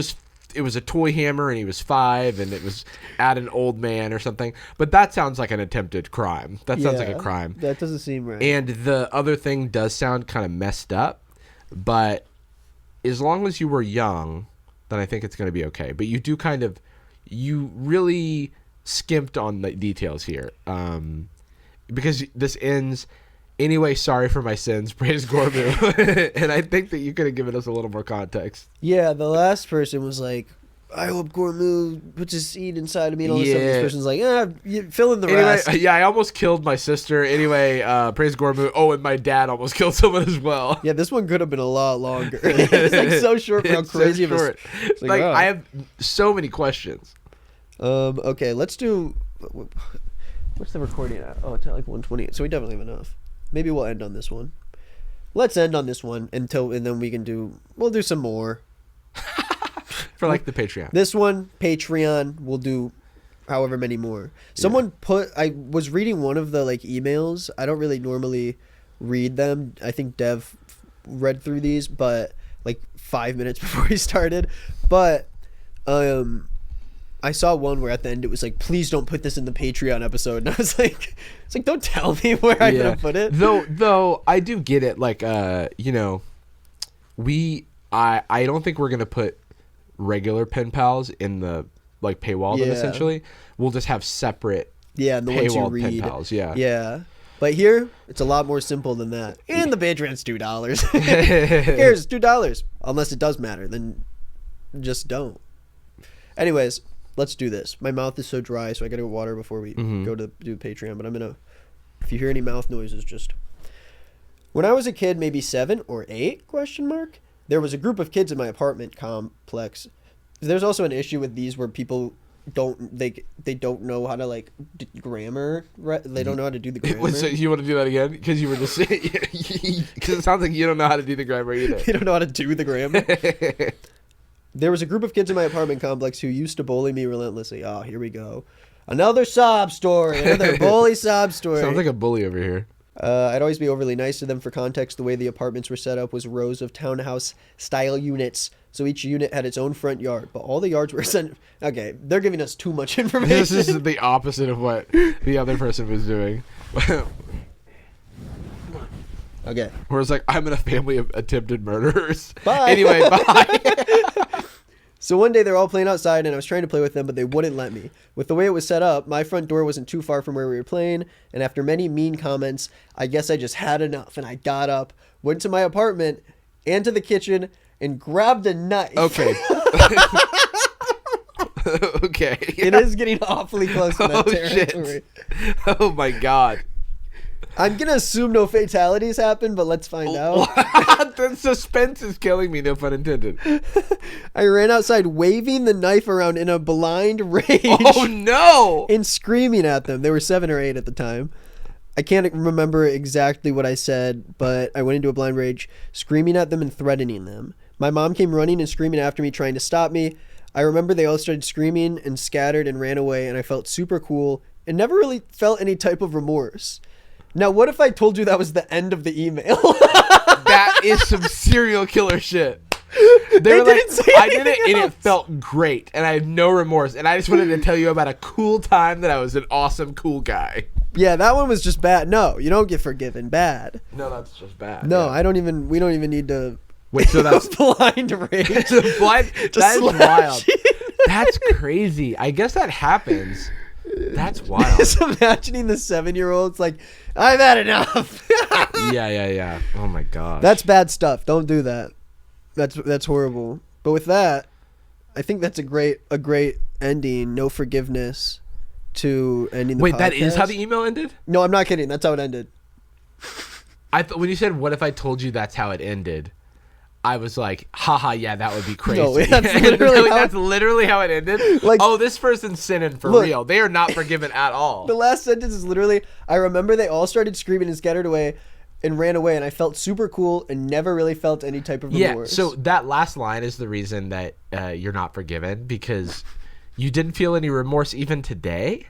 was a toy hammer and he was 5 and it was at an old man or something. But that sounds like an attempted crime. That sounds like a crime. That doesn't seem right. And the other thing does sound kind of messed up, but as long as you were young, then I think it's going to be okay. But you really skimped on the details here, because this ends, anyway, sorry for my sins, praise Gormu. And I think that you could have given us a little more context. Yeah, the last person was like, I hope Gormu puts his seed inside of me and all this stuff. This person's like, you fill in the rest. Yeah, I almost killed my sister. Anyway, praise Gormu. Oh, and my dad almost killed someone as well. Yeah, this one could have been a lot longer. It's like so short for how crazy it was. Like, I have so many questions. Okay, let's do... What's the recording at? Oh, it's at like 1:20. So we definitely have enough. Maybe we'll end on this one. Let's end on this one and then we'll do some more. For like the Patreon. This one, Patreon, we'll do however many more. Someone I was reading one of the like emails. I don't really normally read them. I think Dev read through these, but like 5 minutes before he started. But I saw one where at the end it was like, please don't put this in the Patreon episode. And I was like, it's like, don't tell me where I'm going to put it. Though I do get it. Like, I don't think we're going to put regular pen pals in the like paywall then essentially. We'll just have separate the ones you read. Pen pals. Yeah. But here, it's a lot more simple than that. And the Patreon's $2. Who cares? It's $2. Unless it does matter, then just don't. Anyways, let's do this. My mouth is so dry, so I gotta get water before we go to do Patreon. But if you hear any mouth noises, just... When I was a kid, maybe 7 or 8, there was a group of kids in my apartment complex. There's also an issue with these where people they don't know how to like grammar. They don't know how to do the grammar. So you want to do that again? Because you were just because it sounds like you don't know how to do the grammar either. You don't know how to do the grammar. There was a group of kids in my apartment complex who used to bully me relentlessly. Oh, here we go. Another sob story. Another bully sob story. Sounds like a bully over here. I'd always be overly nice to them. For context, the way the apartments were set up was rows of townhouse-style units, so each unit had its own front yard, but all the yards were sent... Okay, they're giving us too much information. This is the opposite of what the other person was doing. Okay. Where it's like, I'm in a family of attempted murderers. Bye. Anyway, bye. So one day they were all playing outside, and I was trying to play with them, but they wouldn't let me. With the way it was set up, my front door wasn't too far from where we were playing, and after many mean comments, I guess I just had enough, and I got up, went to my apartment, and to the kitchen, and grabbed a knife. Okay. Okay. It is getting awfully close to that territory. Shit. Oh, my God. I'm going to assume no fatalities happen, but let's find out. The suspense is killing me, no pun intended. I ran outside waving the knife around in a blind rage. Oh, no! And screaming at them. They were 7 or 8 at the time. I can't remember exactly what I said, but I went into a blind rage, screaming at them and threatening them. My mom came running and screaming after me, trying to stop me. I remember they all started screaming and scattered and ran away, and I felt super cool and never really felt any type of remorse. Now, what if I told you that was the end of the email? That is some serial killer shit. They were didn't say I did it anything and else. it felt great, and I have no remorse. And I just wanted to tell you about a cool time that I was an awesome, cool guy. Yeah, that one was just bad. No, you don't get forgiven. Bad. No, that's just bad. No, yeah. We don't even need to. Wait, so that's blind rage. Blind. Just That is wild. slashing. That's crazy. I guess that happens. That's wild. Just imagining the 7-year-old's like, I've had enough. Yeah. Oh my god. That's bad stuff. Don't do that. That's horrible. But with that, I think that's a great ending. No forgiveness to ending the podcast. Wait, that is how the email ended? No, I'm not kidding. That's how it ended. I thought when you said, "What if I told you that's how it ended?" I was like, haha, yeah, that would be crazy. No, that's literally how it ended. Like, oh, this person's sinning for real. They are not forgiven at all. The last sentence is literally, I remember they all started screaming and scattered away and ran away, and I felt super cool and never really felt any type of remorse. Yeah, so that last line is the reason that you're not forgiven, because you didn't feel any remorse even today?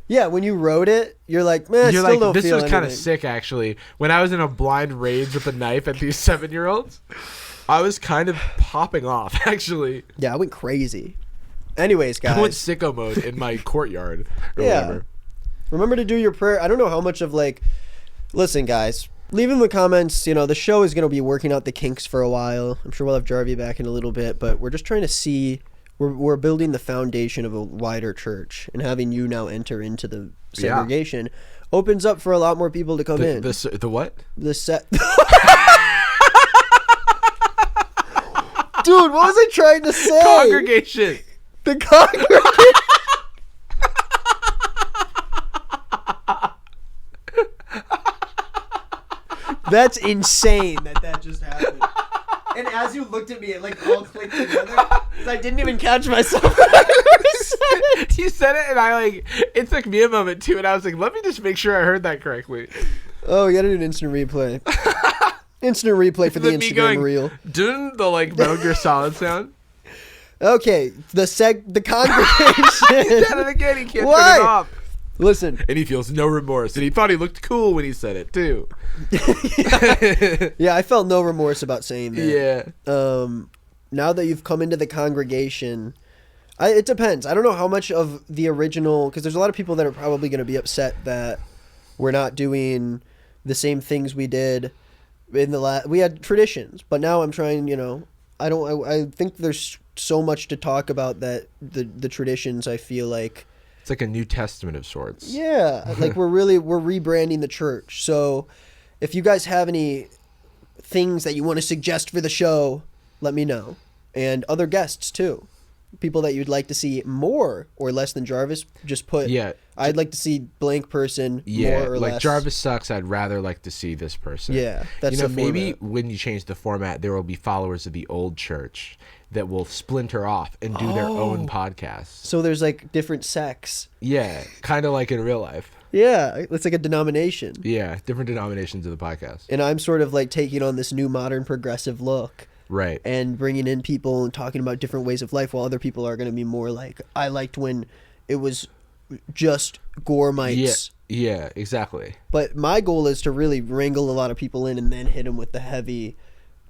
Yeah, when you wrote it, you're like, man, I You're still like, don't this feel was kind of anything. sick, actually. When I was in a blind rage with a knife at these 7-year-olds, I was kind of popping off, actually. Yeah, I went crazy. Anyways, I went guys, sicko mode in my courtyard or Yeah. whatever. remember to do your prayer. I don't know how much of like, listen, guys, leave in the comments. You know, the show is going to be working out the kinks for a while. I'm sure we'll have Jarvie back in a little bit, but we're just trying to see. We're building the foundation of a wider church, and having you now enter into the segregation opens up for a lot more people to come in. The what? The set. Dude, what was I trying to say? Congregation. The congregation. That's insane that just happened. And as you looked at me, it like all clicked together. 'Cause I didn't even catch myself. You said it, and it took me a moment too, and I was like, let me just make sure I heard that correctly. Oh, you gotta do an instant replay. Instant replay for the Me Instagram going, reel. Didn't the Metal Gear Solid sound? Okay, the congregation. He said it again. He can't Why? turn it off. Listen, And he feels no remorse, and he thought he looked cool when he said it too. yeah, I felt no remorse about saying that. Yeah. Now that you've come into the congregation, it depends. I don't know how much of the original, because there's a lot of people that are probably going to be upset that we're not doing the same things we did in the we had traditions, but now I'm trying, I think there's so much to talk about that the traditions, I feel like, It's like a New Testament of sorts. yeah, like we're rebranding the church. So if you guys have any things that you want to suggest for the show, let me know. And other guests too. People that you'd like to see more or less than Jarvis, just put, Yeah. I'd like to see blank person Yeah, more or like less. Jarvis sucks. I'd rather like to see this person. Yeah, that's the maybe format. when you change the format, there will be followers of the old church that will splinter off and do their own podcasts. So there's like different sects. Yeah, kind of like in real life. Yeah, it's like a denomination. Yeah, different denominations of the podcast. And I'm sort of like taking on this new modern progressive look. Right. And bringing in people and talking about different ways of life, while other people are going to be more like, I liked when it was just Gormites. Yeah, exactly. But my goal is to really wrangle a lot of people in and then hit them with the heavy,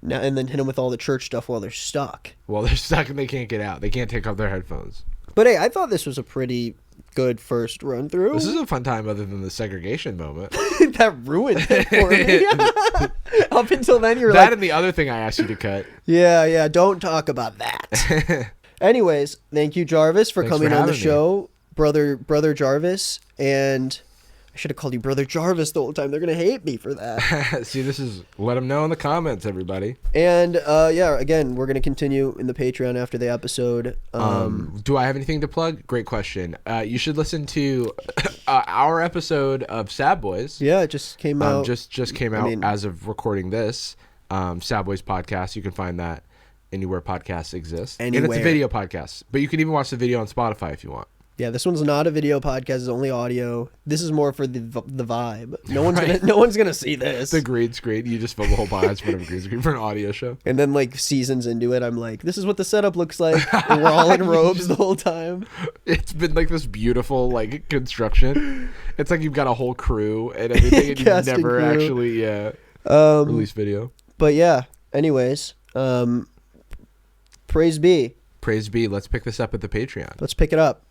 and then hit them with all the church stuff while they're stuck. Well, they're stuck and they can't get out. They can't take off their headphones. But hey, I thought this was a pretty good first run through. This is a fun time other than the segregation moment. That ruined it for me. Up until then, you're That like, and the other thing I asked you to cut. yeah, don't talk about that. Anyways, thank you, Jarvis, for Thanks coming for on the having me. show, brother Jarvis. And I should have called you Brother Jarvis the whole time. They're gonna hate me for that. See, let them know in the comments, everybody. And yeah, again, we're gonna continue in the Patreon after the episode. Do I have anything to plug? Great question. You should listen to our episode of Sad Boys. Yeah, it just came out. Just came out as of recording this. Sad Boys podcast. You can find that anywhere podcasts exist. And it's Anywhere. a video podcast, but you can even watch the video on Spotify if you want. Yeah, this one's not a video podcast; it's only audio. This is more for the vibe. No one's gonna see this. The green screen. You just film the whole podcast in front of a green screen for an audio show. And then like seasons into it, I'm like, this is what the setup looks like. And we're all in robes the whole time. It's been like this beautiful like construction. It's like you've got a whole crew and everything, and you've Cast and never crew. actually released video. But yeah, anyways, praise be. Praise be. Let's pick this up at the Patreon. Let's pick it up.